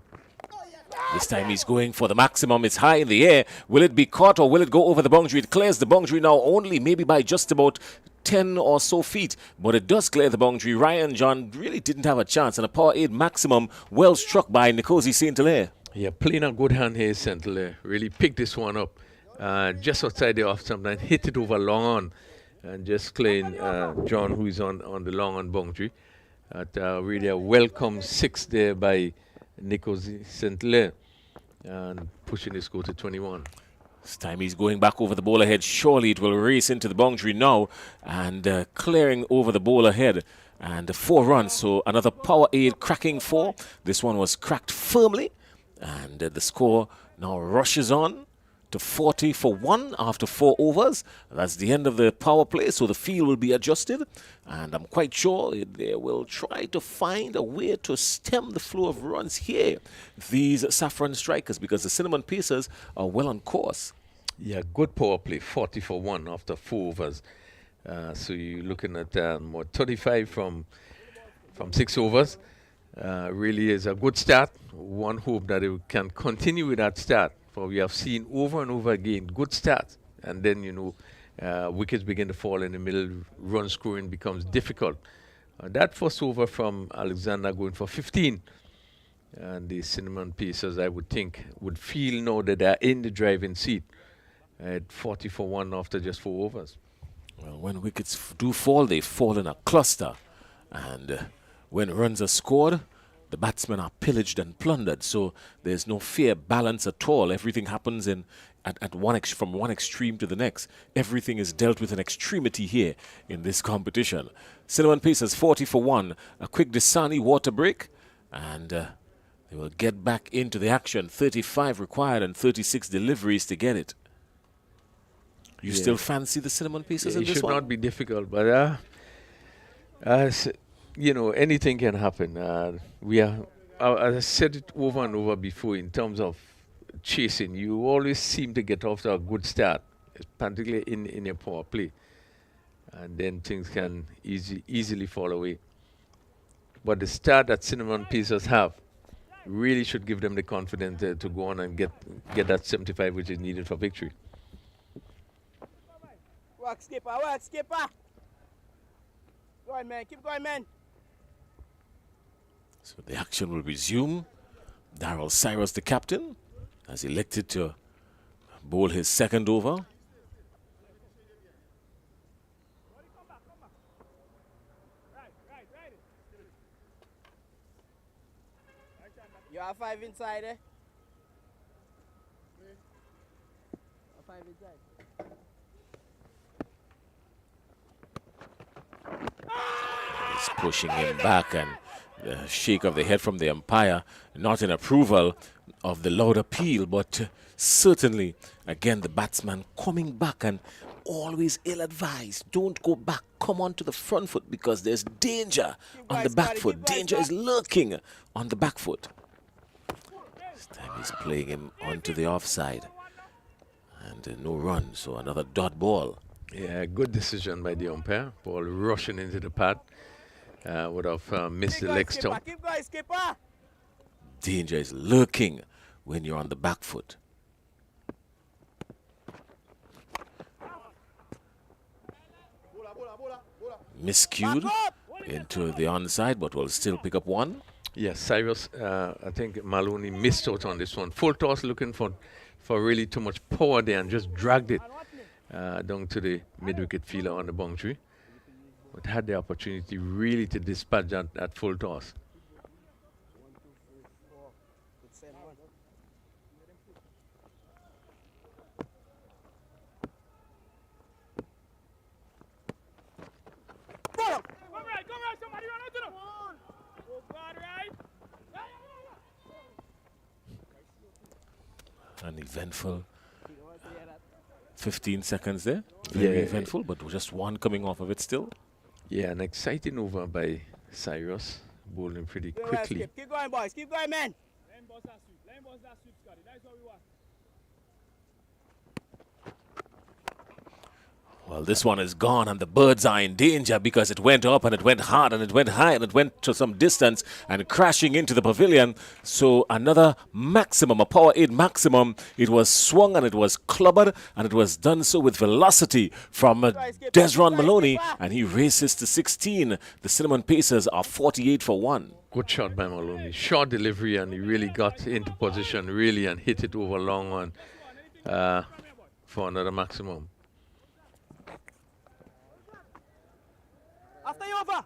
This time he's going for the maximum. It's high in the air. Will it be caught or will it go over the boundary? It clears the boundary now only maybe by just about 10 or so feet, but it does clear the boundary. Ryan John really didn't have a chance, and a power 8 maximum well struck by Nkosi St. Hilaire. Yeah, playing a good hand here, St. Hilaire. Really picked this one up. Just outside the off stump and hit it over long on and just clearing John, who is on the long on boundary. Really a welcome 6 there by Nkosi St. Hilaire and pushing his score to 21. This time he's going back over the ball ahead. Surely it will race into the boundary now and clearing over the ball ahead. And 4 runs, so another power 8 cracking 4. This one was cracked firmly. And the score now rushes on to 40 for 1 after 4 overs. That's the end of the power play, so the field will be adjusted. And I'm quite sure they will try to find a way to stem the flow of runs here, these Saffron strikers, because the Cinnamon Pacers are well on course. Yeah, good power play, 40 for 1 after 4 overs. So you're looking at 35 from 6 overs. Really is a good start. One hope that it can continue with that start. For we have seen over and over again good starts, and then wickets begin to fall in the middle. Run scoring becomes difficult. That first over from Alexander going for 15, and the Cinnamon Pacers, I would think, would feel now that they're in the driving seat at 40 for 1 after just 4 overs. Well, when wickets do fall, they fall in a cluster, and when runs are scored, the batsmen are pillaged and plundered, so there's no fair balance at all. Everything happens from one extreme to the next. Everything is dealt with in extremity here in this competition. Cinnamon Pacers 40 for 1. A quick Dasani water break, and they will get back into the action. 35 required and 36 deliveries to get it. You still fancy the Cinnamon Pacers in this one? It should not be difficult, but anything can happen. I said it over and over before in terms of chasing. You always seem to get off to a good start, particularly in your power play. And then things can easily fall away. But the start that Cinnamon Pacers have really should give them the confidence to go on and get that 75 which is needed for victory. Work, skipper, skipper. Go on, man. Keep going, man. So the action will resume. Darrell Cyrus, the captain, has elected to bowl his second over. You have 5 inside, eh? 5 inside. He's pushing him back, and the shake of the head from the umpire, not in approval of the loud appeal, but certainly, again, the batsman coming back and always ill-advised. Don't go back. Come on to the front foot because there's danger on the back foot. Danger is lurking on the back foot. This time he's playing him onto the offside. And no run, so another dot ball. Yeah, good decision by the umpire. Ball rushing into the pad. Would have missed the leg stump. Keep going, skipper. Danger is lurking when you're on the back foot. Miscued into the onside, but will still pick up one. Yes, Cyrus, I think Maloney missed out on this one. Full toss looking for really too much power there and just dragged it down to the mid-wicket fielder on the boundary. But had the opportunity really to dispatch that full toss. An eventful 15 seconds there. Very eventful, but just one coming off of it still. Yeah, an exciting over by Cyrus, bowling pretty quickly. Keep going, boys. Keep going, man. Well, this one is gone, and the birds are in danger because it went up and it went hard and it went high and it went to some distance and crashing into the pavilion. So another maximum, a power 8 maximum. It was swung and it was clubbered, and it was done so with velocity from Desron Maloney, and he races to 16. The Cinnamon Pacers are 48 for 1. Good shot by Maloney. Short delivery, and he really got into position, really, and hit it over long one for another maximum. After you over.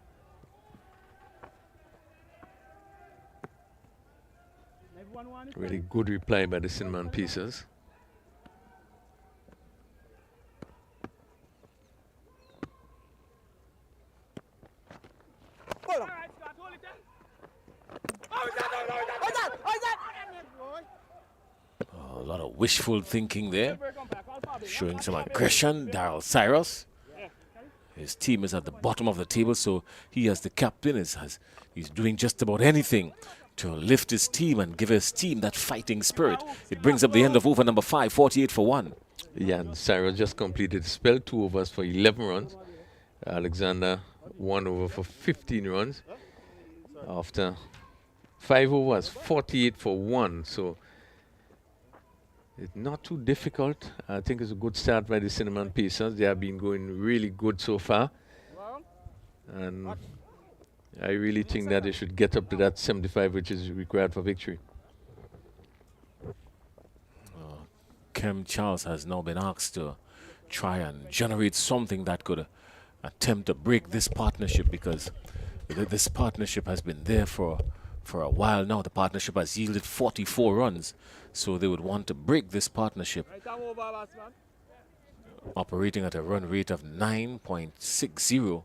Really good reply by the Cinnamon Pieces. A lot of wishful thinking there. Showing some aggression, Daryl Cyrus. His team is at the bottom of the table, so he as the captain he's doing just about anything to lift his team and give his team that fighting spirit. It brings up the end of over number 5, 48 for 1. Yeah, and Cyrus just completed spell 2 overs for 11 runs. Alexander 1 over for 15 runs. After 5 overs, 48 for 1. So it's not too difficult. I think it's a good start by the Cinnamon Pacers. They have been going really good so far. And I really think that they should get up to that 75, which is required for victory. Kem Charles has now been asked to try and generate something that could attempt to break this partnership, because this partnership has been there for a while now. The partnership has yielded 44 runs, so they would want to break this partnership, operating at a run rate of 9.60,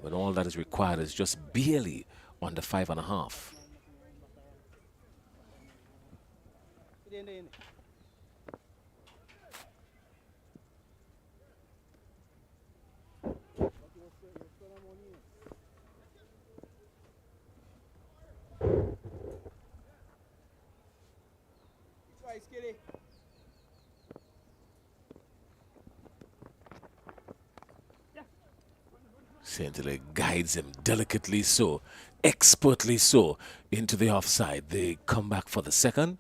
when all that is required is just barely under 5.5. Saint-Hilaire guides him delicately so, expertly so, into the offside. They come back for the second,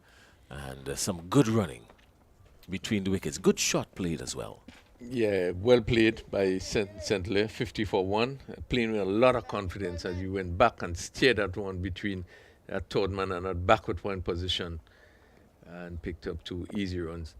and some good running between the wickets. Good shot played as well. Yeah, well played by Saint-Hilaire, 50 for 1. Playing with a lot of confidence as you went back and steered that one between that third man and that backward point position and picked up 2 easy runs.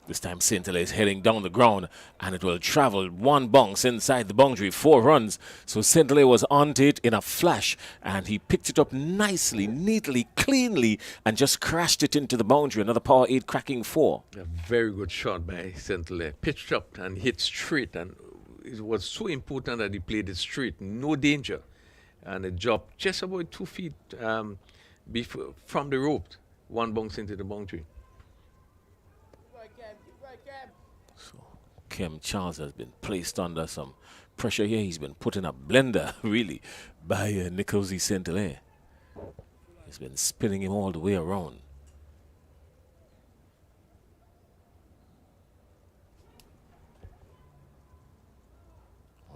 This time Saint-Hilaire is heading down the ground, and it will travel 1 bounce inside the boundary, 4 runs. So Saint-Hilaire was onto it in a flash, and he picked it up nicely, neatly, cleanly, and just crashed it into the boundary. Another power 8 cracking 4. A very good shot by Saint-Hilaire. Pitched up and hit straight, and it was so important that he played it straight, no danger. And it dropped just about 2 feet from the rope, 1 bounce into the boundary. Kem Charles has been placed under some pressure here. He's been put in a blender, really, by Nicozy Saint-Hilaire. He's been spinning him all the way around.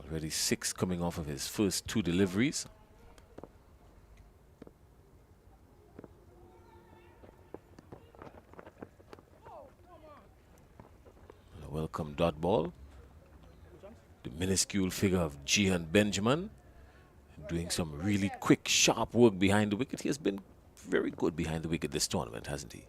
Already 6 coming off of his first 2 deliveries. Welcome dot ball. The minuscule figure of Gian Benjamin doing some really quick, sharp work behind the wicket. He has been very good behind the wicket this tournament, hasn't he?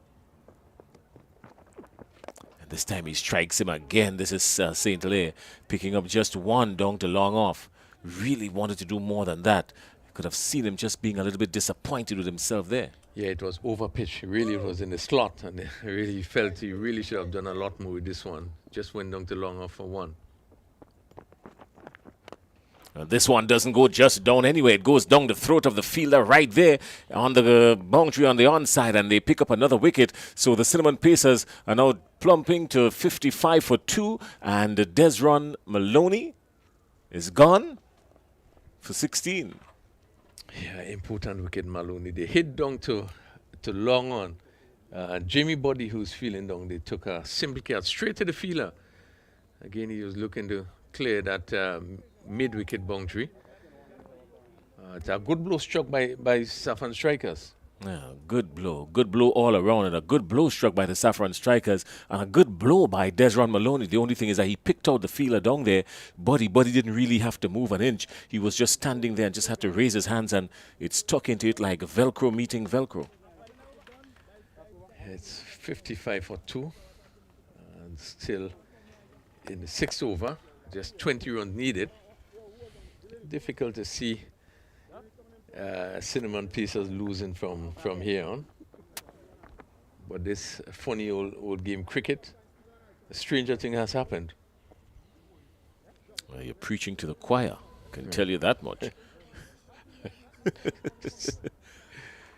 And this time he strikes him again. This is Saint-Hilaire picking up just 1 down to long off. Really wanted to do more than that. Could have seen him just being a little bit disappointed with himself there. Yeah, it was over pitch. Really, it was in the slot, and I really felt he really should have done a lot more with this one. Just went down to long off for 1. This one doesn't go just down anyway. It goes down the throat of the fielder right there on the boundary on the onside, and they pick up another wicket. So the Cinnamon Pacers are now plumping to 55 for 2, and Desron Maloney is gone for 16. Yeah, important wicket, Maloney. They hit down to long on. Jimmy Body, who's feeling down, they took a simple catch straight to the fielder. Again, he was looking to clear that mid-wicket boundary. It's a good blow struck by Saffron strikers. Yeah, good blow all around, and a good blow struck by the Saffron strikers, and a good blow by Desron Maloney. The only thing is that he picked out the fielder down there. Buddy didn't really have to move an inch. He was just standing there and just had to raise his hands, and it stuck into it like Velcro meeting Velcro. It's 55 for 2, and still in the 6th over, just 20 runs needed. Difficult to see Cinnamon Pacers losing from here on. But this funny old game cricket, a stranger thing has happened. Well, you're preaching to the choir, I can tell you that much.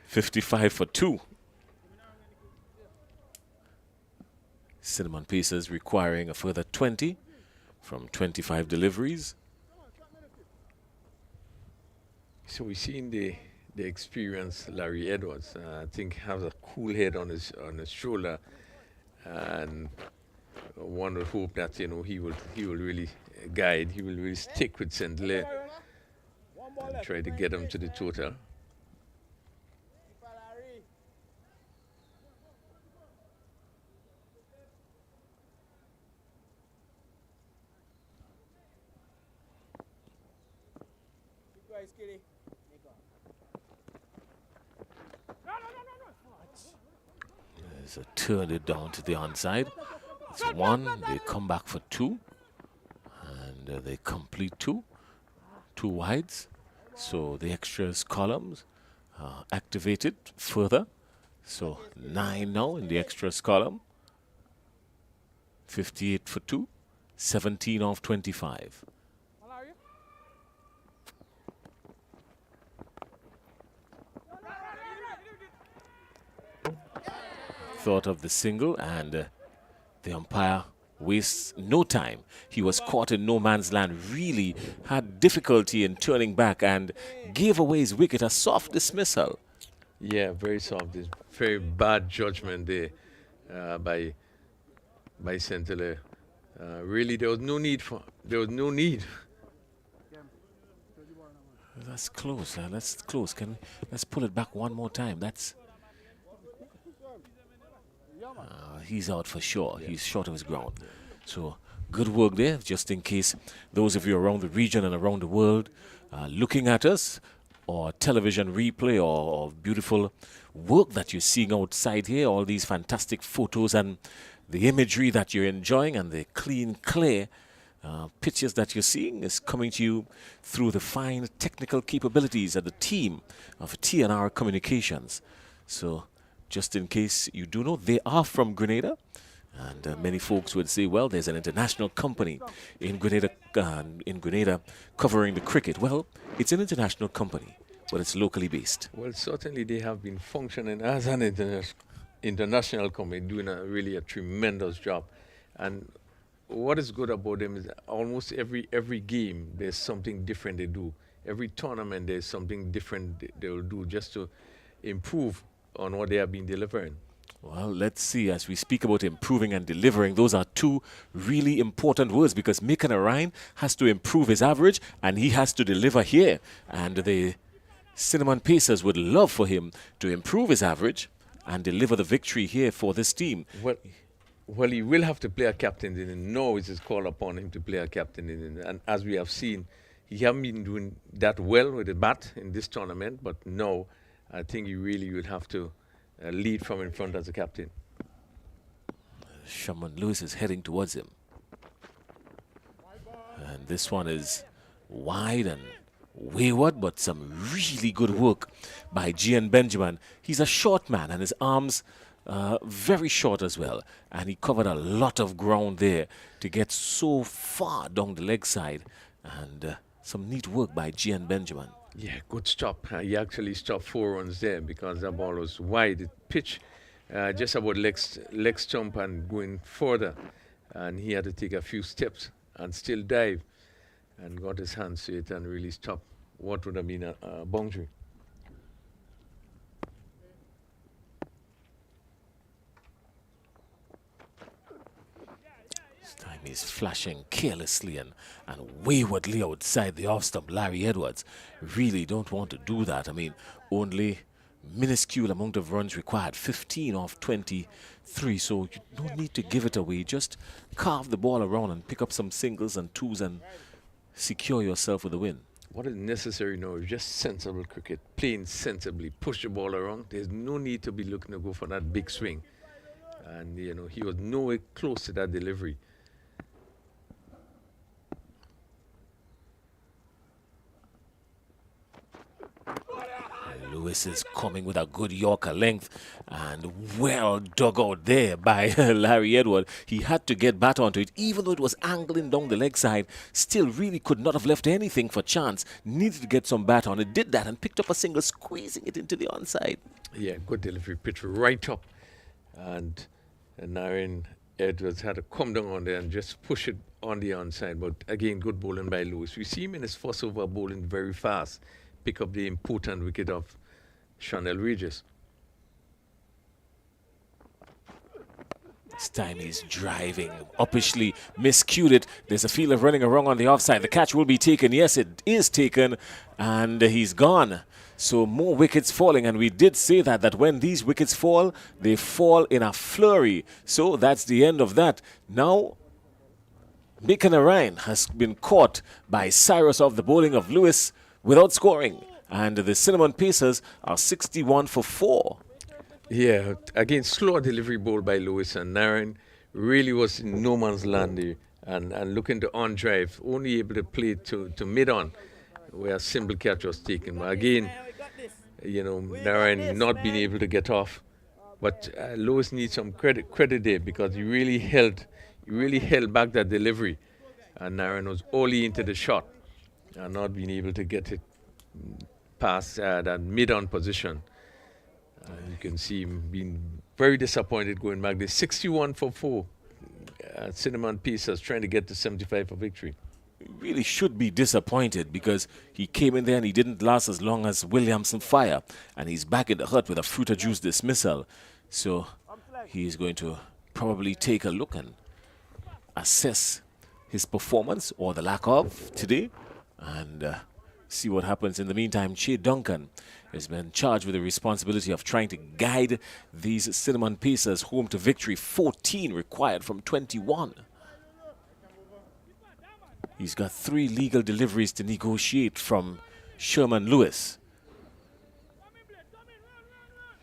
55 for 2. Cinnamon Pacers requiring a further 20 from 25 deliveries. So we've seen the experienced Larry Edwards. I think has a cool head on his shoulder, and one would hope that he will really guide. He will really stick with St. Clair and try to get him to the total. There's a turn it down to the onside. It's 1. They come back for 2, and they complete 2 wides. So the extras columns activated further. So 9 now in the extras column. 58 for 2, 17 off 25. Thought of the single, and the umpire wastes no time. He was caught in no man's land, really had difficulty in turning back, and gave away his wicket. A soft dismissal. Yeah, very soft. It's very bad judgment there by St. Clair. Really, there was no need. That's close. That's close. Let's pull it back one more time. That's. He's out for sure. Yeah. He's short of his ground. Yeah. So good work there, just in case those of you around the region and around the world looking at us, or television replay, or beautiful work that you're seeing outside here, all these fantastic photos and the imagery that you're enjoying, and the clean, clear pictures that you're seeing is coming to you through the fine technical capabilities of the team of TNR Communications. So just in case you do know, they are from Grenada, and many folks would say, well, there's an international company in Grenada covering the cricket. Well, it's an international company, but it's locally based. Well, certainly they have been functioning as an international company, doing really a tremendous job. And what is good about them is that almost every game there's something different they do. Every tournament there's something different they will do just to improve on what they have been delivering. Well, let's see. As we speak about improving and delivering, those are two really important words, because Mika Narayan has to improve his average and he has to deliver here. And the Cinnamon Pacers would love for him to improve his average and deliver the victory here for this team. Well, he will have to play a captain inning. No, it is called upon him to play a captain inning. And as we have seen, he hasn't been doing that well with the bat in this tournament, but no, I think he really would have to lead from in front as a captain. Shaman Lewis is heading towards him. And this one is wide and wayward, but some really good work by Gian Benjamin. He's a short man, and his arms very short as well. And he covered a lot of ground there to get so far down the leg side. And some neat work by Gian Benjamin. Yeah, good stop. He actually stopped 4 runs there because the ball was wide. It pitched just about leg stump and going further. And he had to take a few steps and still dive and got his hands to it and really stop what would have been a boundary. Time he's flashing carelessly and waywardly outside the off stump. Larry Edwards really don't want to do that. I mean, only minuscule amount of runs required, 15 off 23, so you don't need to give it away. Just carve the ball around and pick up some singles and twos and secure yourself with a win. What is necessary now is just sensible cricket, playing sensibly, push the ball around. There's no need to be looking to go for that big swing. And, you know, he was nowhere close to that delivery. Lewis is coming with a good Yorker length and well dug out there by Larry Edward. He had to get bat onto it, even though it was angling down the leg side. Still really could not have left anything for chance. Needed to get some bat on it. Did that and picked up a single, squeezing it into the onside. Yeah, good delivery, pitch right up. And Aaron Edwards had to come down on there and just push it on the onside. But again, good bowling by Lewis. We see him in his first over bowling very fast. Pick up the important wicket of Chanel Regis. This time he's driving uppishly, miscued it. There's a fielder running around on the offside. The catch will be taken. Yes, it is taken, and he's gone. So more wickets falling, and we did say that when these wickets fall, they fall in a flurry. So that's the end of that. Now, Bacon Ryan has been caught by Cyrus off the bowling of Lewis without scoring. And the Cinnamon Pacers are 61 for 4. Yeah, again, slow delivery ball by Lewis, and Naren really was in no man's land there and looking to on drive, only able to play to mid-on, where a simple catch was taken. But again, you know, Naren not being able to get off. But Lewis needs some credit there because he really held back that delivery. And Naren was only into the shot and not being able to get it past that mid-on position. You can see him being very disappointed going back there. 61 for 4. Cinnamon Pacers trying to get to 75 for victory. He really should be disappointed because he came in there and he didn't last as long as Williamson Fire. And he's back in the hut with a fruit of juice dismissal. So he's going to probably take a look and assess his performance or the lack of today. And see what happens. In the meantime, Che Duncan has been charged with the responsibility of trying to guide these Cinnamon Pacers home to victory. 14 required from 21. He's got 3 legal deliveries to negotiate from Sherman Lewis.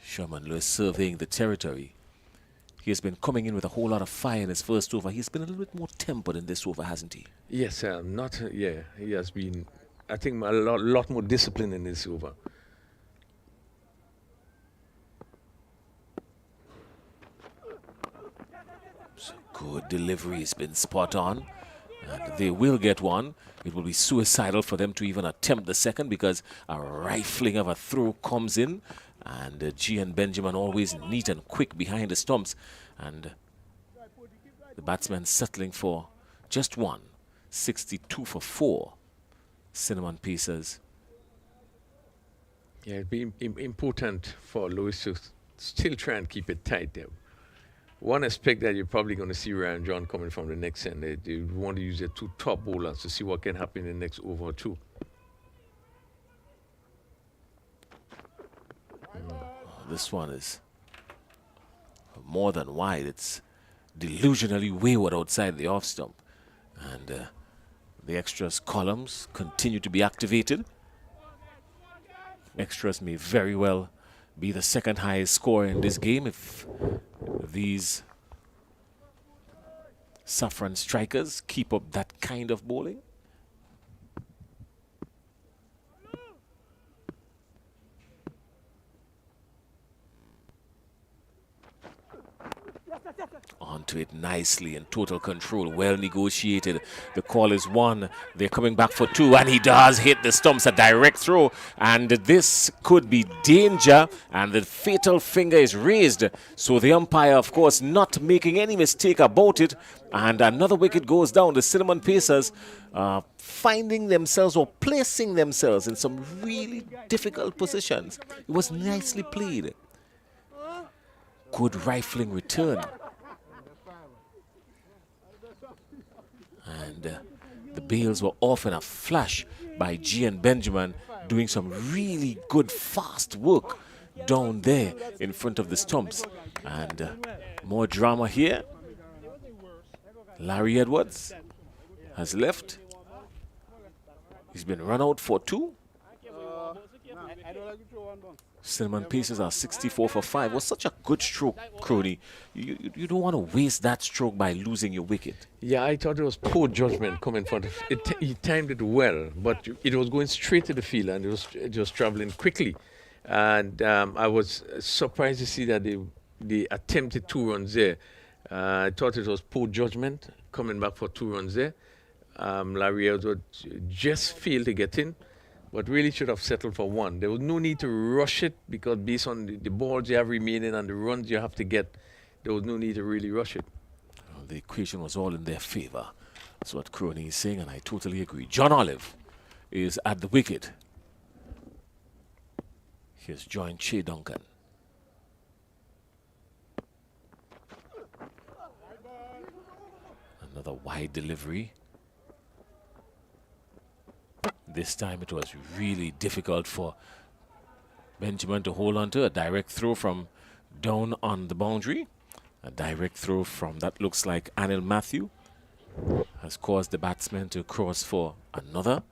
Sherman Lewis surveying the territory. He has been coming in with a whole lot of fire in his first over. He's been a little bit more tempered in this over, hasn't he? Yes, he has been, I think, a lot more disciplined in this over. So good delivery has been spot on. And they will get one. It will be suicidal for them to even attempt the second because a rifling of a throw comes in. And Gian Benjamin always neat and quick behind the stumps. And the batsman settling for just one. 62 for 4. Cinnamon Pacers. Yeah, it'd be important for Lewis to still try and keep it tight there. One aspect that you're probably going to see Ryan John coming from the next end, they want to use their 2 top bowlers to see what can happen in the next over or 2. This one is more than wide. It's delusionally wayward outside the off stump. And the extras columns continue to be activated. Extras may very well be the second highest scorer in this game if these Saffron strikers keep up that kind of bowling. On into it nicely in total control. Well negotiated. The call is 1. They're coming back for 2, and he does hit the stumps. A direct throw, and this could be danger, and the fatal finger is raised. So the umpire, of course, not making any mistake about it, and another wicket goes down. The Cinnamon Pacers finding themselves or placing themselves in some really difficult positions. It was nicely played. Good rifling return. And the bails were off in a flash by G and Benjamin, doing some really good fast work down there in front of the stumps. And more drama here. Larry Edwards has left. He's been run out for 2. Cinnamon Pacers are 64 for 5. It was such a good stroke, Crony. You don't want to waste that stroke by losing your wicket. Yeah, I thought it was poor judgment coming from he timed it well, but it was going straight to the field, and it was traveling quickly. And I was surprised to see that they attempted 2 runs there. I thought it was poor judgment coming back for 2 runs there. Larry Edwards just failed to get in, but really should have settled for 1. There was no need to rush it, because based on the balls you have remaining and the runs you have to get, there was no need to really rush it. Well, the equation was all in their favor. That's what Crony is saying, and I totally agree. John Olive is at the wicket. Here's joined Shea Duncan. Another wide delivery. This time it was really difficult for Benjamin to hold on to. A direct throw from down on the boundary. A direct throw from, that looks like Anil Matthew, has caused the batsman to cross for another.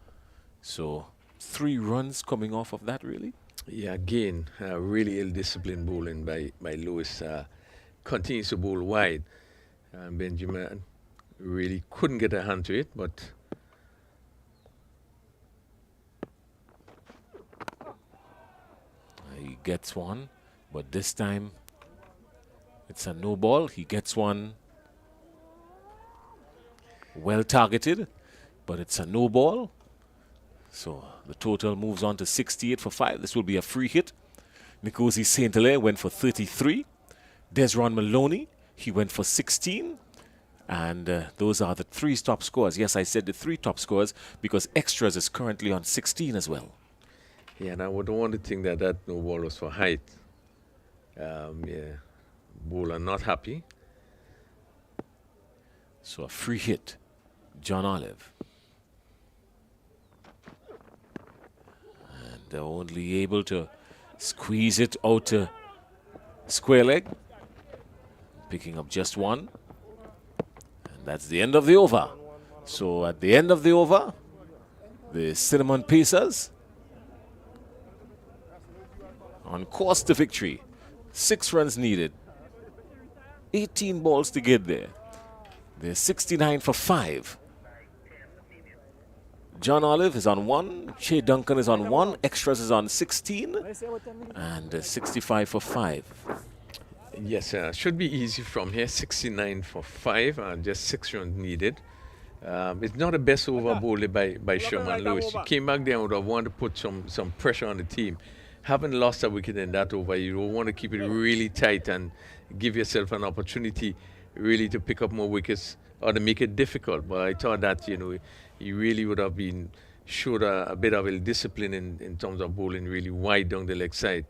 So 3 runs coming off of that, really. Yeah, again, really ill-disciplined bowling by Lewis. Continues to bowl wide. Benjamin really couldn't get a hand to it, but he gets one, but this time it's a no ball. He gets one well targeted, but it's a no ball. So the total moves on to 68 for 5. This will be a free hit. Nkosi St. Hilaire went for 33. Desron Maloney, he went for 16. And those are the 3 top scores. Yes, I said the 3 top scores because Extras is currently on 16 as well. Yeah, and I would want to think that no ball was for height. Yeah, bowler not happy. So a free hit, John Olive. And they're only able to squeeze it out to square leg. Picking up just 1. And that's the end of the over. So at the end of the over, the Cinnamon Pacers on course to victory. 6 runs needed. 18 balls to get there. They're 69 for 5. John Olive is on 1. Shea Duncan is on 1. Extras is on 16. And 65 for 5. Yes, should be easy from here. 69 for 5. Just 6 runs needed. It's not the best over bowled by Sherman Lewis. He came back there and would have wanted to put some pressure on the team. Having lost a wicket in that over, you don't want to keep it really tight and give yourself an opportunity really to pick up more wickets or to make it difficult. But I thought that, he really would have showed a bit of discipline in terms of bowling really wide down the leg side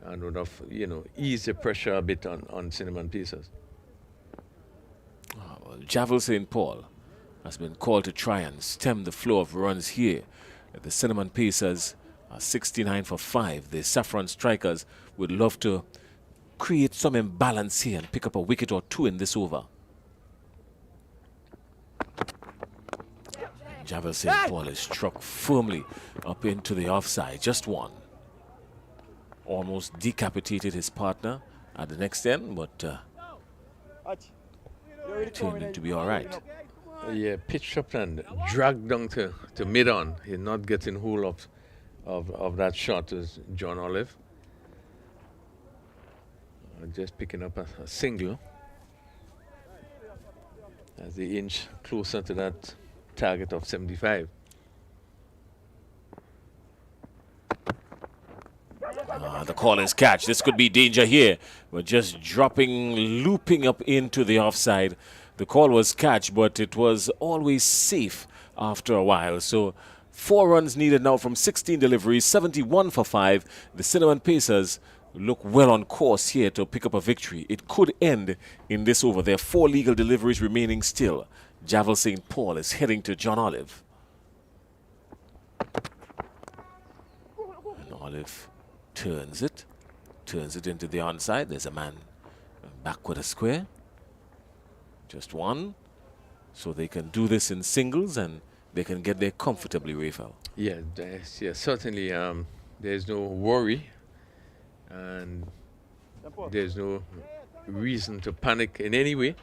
and would have, eased the pressure a bit on Cinnamon Pacers. Well, Javel St. Paul has been called to try and stem the flow of runs here. The Cinnamon Pacers are 69 for 5. The Saffron Strikers would love to create some imbalance here and pick up a wicket or 2 in this over. Javel St. Paul is struck firmly up into the offside. Just 1. Almost decapitated his partner at the next end, but turned out to be all right. Yeah, pitched up and dragged down to mid-on. He's not getting hold of that shot as John Olive. Just picking up a single. as they inch closer to that target of 75. The call is catch. This could be danger here. But just dropping, looping up into the offside. The call was catch, but it was always safe after a while. So 4 runs needed now from 16 deliveries, 71 for 5. The Cinnamon Pacers look well on course here to pick up a victory. It could end in this over. There are 4 legal deliveries remaining still. Javel St. Paul is heading to John Olive. And Olive turns it into the onside. There's a man back with a square. Just one. So they can do this in singles and they can get there comfortably, Rafael. Yeah, certainly there's no worry and there's no reason to panic in any way.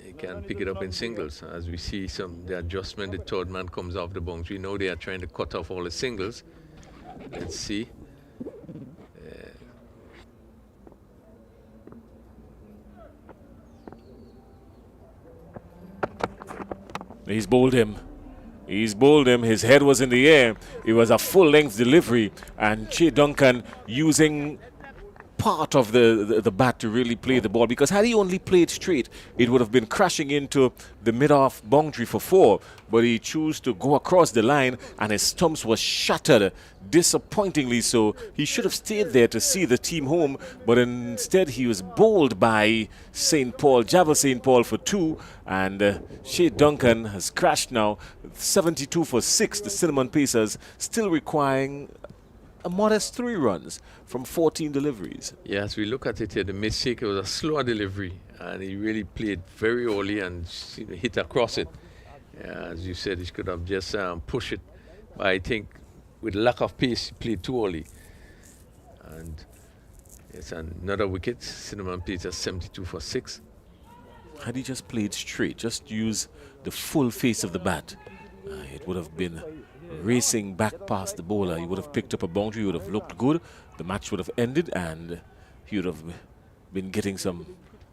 You can pick it up in singles. As we see the adjustment, the third man comes off the boundary. Now they are trying to cut off all the singles. Let's see. He's bowled him. His head was in the air. It was a full-length delivery. And Che Duncan using part of the bat to really play the ball. Because had he only played straight, it would have been crashing into the mid-off boundary for 4. But he chose to go across the line and his stumps were shattered disappointingly. So he should have stayed there to see the team home. But instead he was bowled by St. Paul, Javel St. Paul for 2. And Shea Duncan has crashed now. 72 for 6. The Cinnamon Pacers still requiring a modest 3 runs from 14 deliveries. Yes, we look at it here. The mistake was a slower delivery, and he really played very early and hit across it. As you said, he could have just pushed it, but I think with lack of pace, he played too early. And it's another wicket. Cinnamon Pacers 72 for 6. Had he just played straight, just use the full face of the bat, it would have been racing back past the bowler. He would have picked up a boundary, he would have looked good, the match would have ended, and he would have been getting some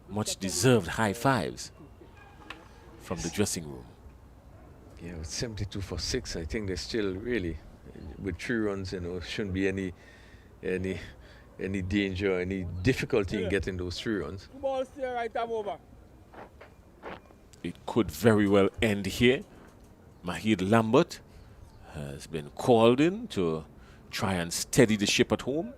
much deserved high fives from the dressing room. Yeah, with 72 for 6, I think they're still really, with 3 runs, shouldn't be any danger, any difficulty in getting those 3 runs. It could very well end here. Mahid Lambert has been called in to try and steady the ship at home.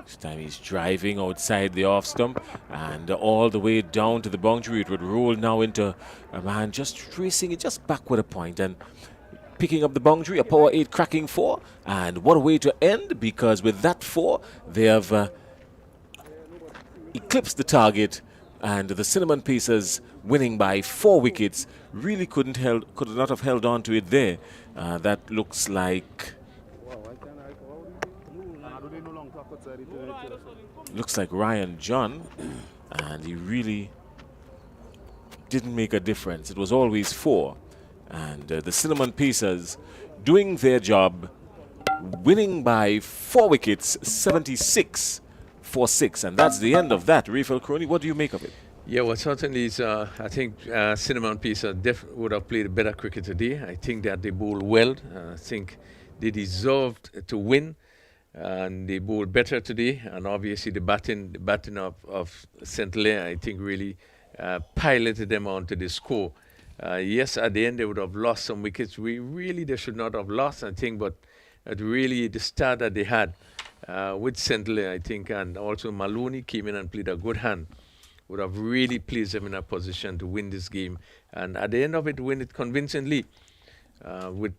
This time he's driving outside the off stump and all the way down to the boundary. It would roll now into a man just racing it just back with a point and picking up the boundary, a power 8 cracking 4. And what a way to end, because with that 4 they have eclipsed the target, and the Cinnamon Pacers winning by 4 wickets really could not have held on to it there. That looks like Ryan John, and he really didn't make a difference. It was always 4, and the Cinnamon Pacers doing their job, winning by 4 wickets, 76 for 6, and that's the end of that. Rafael Crony, what do you make of it? Yeah, well, certainly, I think Cinnamon Pacers would have played a better cricket today. I think that they bowled well. I think they deserved to win, and they bowled better today. And obviously, the batting of St. Lear, I think, really piloted them onto the score. Yes, at the end, they would have lost some wickets. They should not have lost, I think, but really the start that they had with St. Lear, I think, and also Maloney came in and played a good hand, would have really placed them in a position to win this game. And at the end of it, win it convincingly. With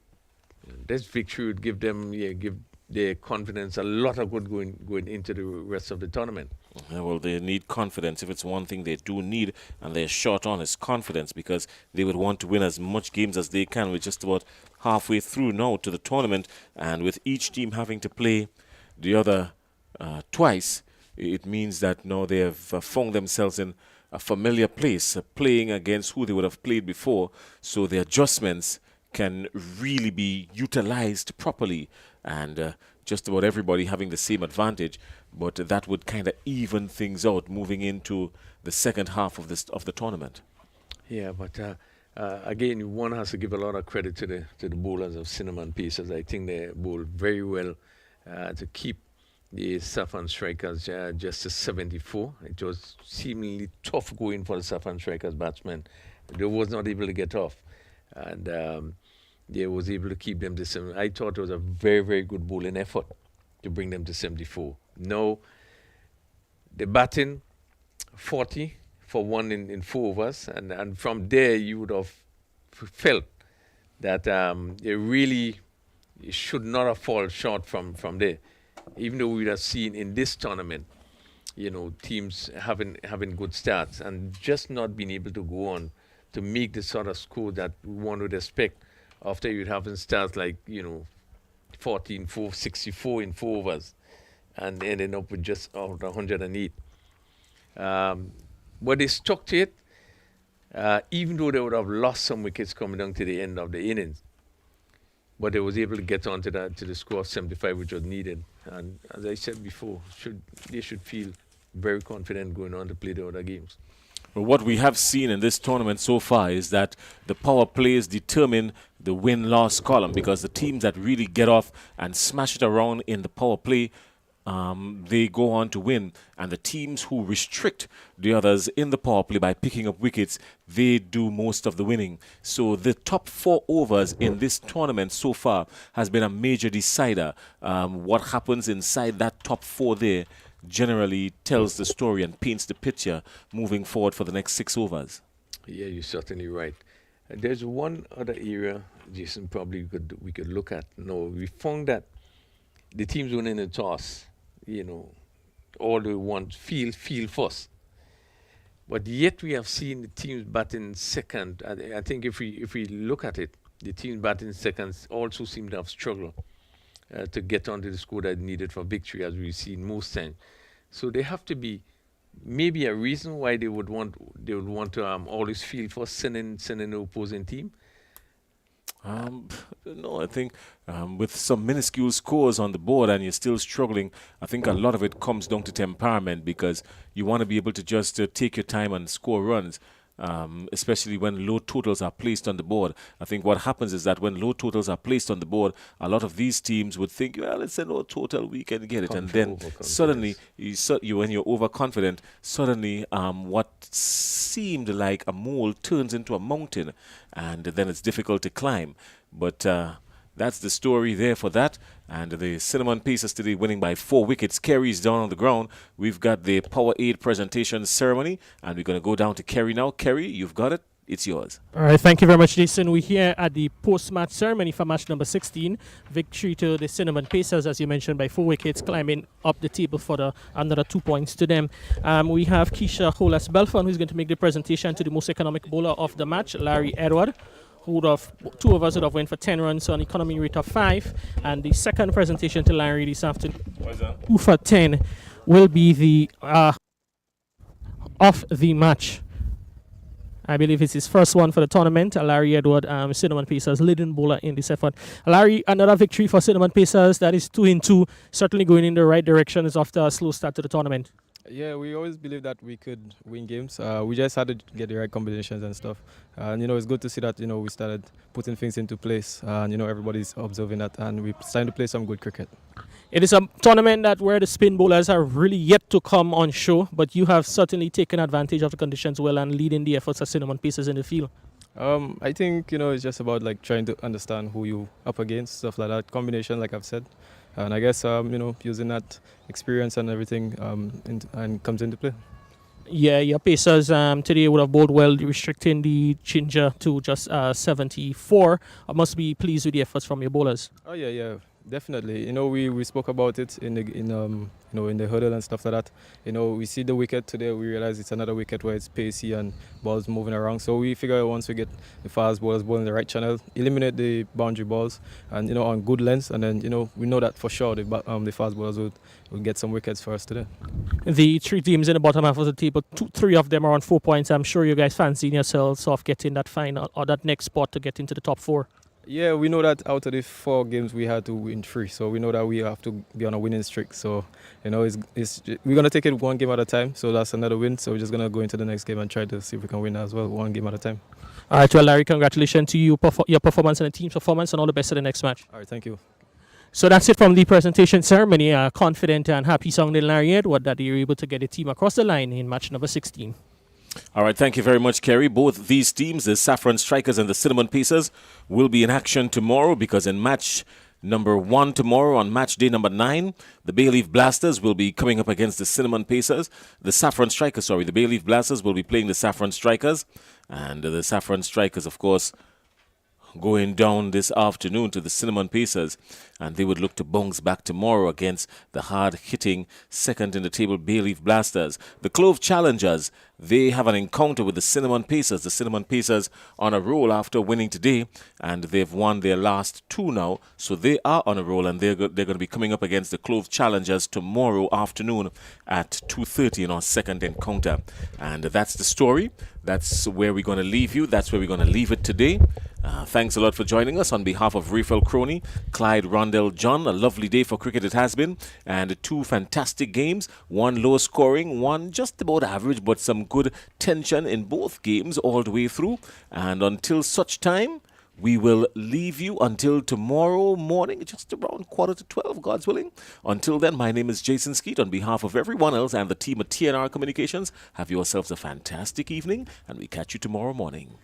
this victory would give them, give their confidence a lot of good going into the rest of the tournament. Well, they need confidence. If it's one thing they do need, and they're short on, is confidence, because they would want to win as much games as they can. We're just about halfway through now to the tournament, and with each team having to play the other twice, it means that now they have found themselves in a familiar place, playing against who they would have played before, so the adjustments can really be utilized properly. And just about everybody having the same advantage, but that would kind of even things out moving into the second half of the tournament. Yeah, but again, one has to give a lot of credit to the bowlers of Cinnamon Pacers. I think they bowled very well to keep the Saffron Strikers just to 74. It was seemingly tough going for the Saffron Strikers batsmen. They was not able to get off, and they was able to keep them to 70. I thought it was a very, very good bowling effort to bring them to 74. No, the batting 40 for one in 4 overs, and from there you would have felt that they really should not have fallen short from there. Even though we would have seen in this tournament, teams having good starts and just not being able to go on to make the sort of score that one would expect after you'd having starts like 14-4, 64 in 4 overs, and ending up with just 108. But they stuck to it, even though they would have lost some wickets coming down to the end of the innings. But they was able to get on to the score of 75, which was needed. And as I said before, they should feel very confident going on to play the other games. Well, what we have seen in this tournament so far is that the power plays determine the win-loss column, because the teams that really get off and smash it around in the power play, they go on to win. And the teams who restrict the others in the power play by picking up wickets, they do most of the winning. So the top 4 overs in this tournament so far has been a major decider. What happens inside that top 4 there generally tells the story and paints the picture moving forward for the next 6 overs. Yeah, you're certainly right. There's one other area, Jason, probably we could look at. No, we found that the teams winning the toss, all they want feel first. But yet we have seen the teams batting second. I think if we look at it, the teams batting seconds also seem to have struggled to get onto the score that needed for victory, as we've seen most times. So there have to be maybe a reason why they would want to always feel for sending the opposing team. No, I think with some minuscule scores on the board and you're still struggling, I think a lot of it comes down to temperament, because you want to be able to just take your time and score runs, especially when low totals are placed on the board. I think what happens is that when low totals are placed on the board, a lot of these teams would think, well, it's a low total, we can get it. And then suddenly, when you're overconfident, suddenly what seemed like a mole turns into a mountain, and then it's difficult to climb. But that's the story there for that. And the Cinnamon Pacers today winning by 4 wickets. Kerry's down on the ground. We've got the Power 8 presentation ceremony, and we're going to go down to Kerry now. Kerry, you've got it. It's yours. All right, thank you very much, Jason. We're here at the post-match ceremony for match number 16. Victory to the Cinnamon Pacers, as you mentioned, by 4 wickets, climbing up the table for another 2 points to them. We have Keisha Holas-Belfon, who's going to make the presentation to the most economic bowler of the match, Larry Edward, who would have, 2 of us would have went for 10 runs on economy rate of 5. And the second presentation to Larry this afternoon, 2 for 10, will be the of the match. I believe it's his first one for the tournament. Larry Edward, Cinnamon Pacers leading bowler in this effort. Larry, another victory for Cinnamon Pacers. That is 2-2, certainly going in the right direction after a slow start to the tournament. Yeah, we always believed that we could win games. We just had to get the right combinations and stuff. And, it's good to see that, we started putting things into place. And, everybody's observing that. And we're starting to play some good cricket. It is a tournament where the spin bowlers are really yet to come on show. But you have certainly taken advantage of the conditions well and leading the efforts of Cinnamon Pacers in the field. I think, it's just about, trying to understand who you up against, stuff like that. Combination, like I've said. And I guess, using that experience and everything and comes into play. Yeah, your Pacers today would have bowled well, restricting the Ginger to just 74. I must be pleased with the efforts from your bowlers. Oh, yeah, definitely. We spoke about it in the hurdle and stuff like that. We see the wicket today, we realize it's another wicket where it's pacey and balls moving around. So we figure once we get the fast bowlers bowling the right channel, eliminate the boundary balls and, on good lengths. And then, we know that for sure the fast bowlers will get some wickets for us today. The 3 teams in the bottom half of the table, 3 of them are on 4 points. I'm sure you guys fancying yourselves of getting that final or that next spot to get into the top 4. Yeah, we know that out of the 4 games we had to win 3, so we know that we have to be on a winning streak. So, we're gonna take it one game at a time. So that's another win. So we're just gonna go into the next game and try to see if we can win as well, one game at a time. All right, well, Larry, congratulations to you, your performance and the team's performance, and all the best for the next match. All right, thank you. So that's it from the presentation ceremony. Confident and happy sounding Larry Edward that they were able to get the team across the line in match number 16. All right, thank you very much, Kerry. Both these teams, the Saffron Strikers and the Cinnamon Pacers, will be in action tomorrow because in match number 1 tomorrow, on match day number 9, the Bay Leaf Blasters will be coming up against the Cinnamon Pacers. The Bay Leaf Blasters will be playing the Saffron Strikers. And the Saffron Strikers, of course, going down this afternoon to the Cinnamon Pacers, and they would look to bounce back tomorrow against the hard-hitting second-in-the-table Bay Leaf Blasters. The Clove Challengers, they have an encounter with the Cinnamon Pacers. The Cinnamon Pacers on a roll after winning today, and they've won their last 2 now, so they are on a roll, and they're going to be coming up against the Clove Challengers tomorrow afternoon at 2:30 in our second encounter. And that's the story. That's where we're going to leave you. That's where we're going to leave it today. Thanks a lot for joining us on behalf of Rafael Crony, Clyde Rondell John. A lovely day for cricket it has been, and 2 fantastic games, 1 low scoring, 1 just about average, but some good tension in both games all the way through. And until such time, we will leave you until tomorrow morning, just around 11:45, God's willing. Until then, my name is Jason Skeet. On behalf of everyone else and the team at TNR Communications, have yourselves a fantastic evening, and we catch you tomorrow morning.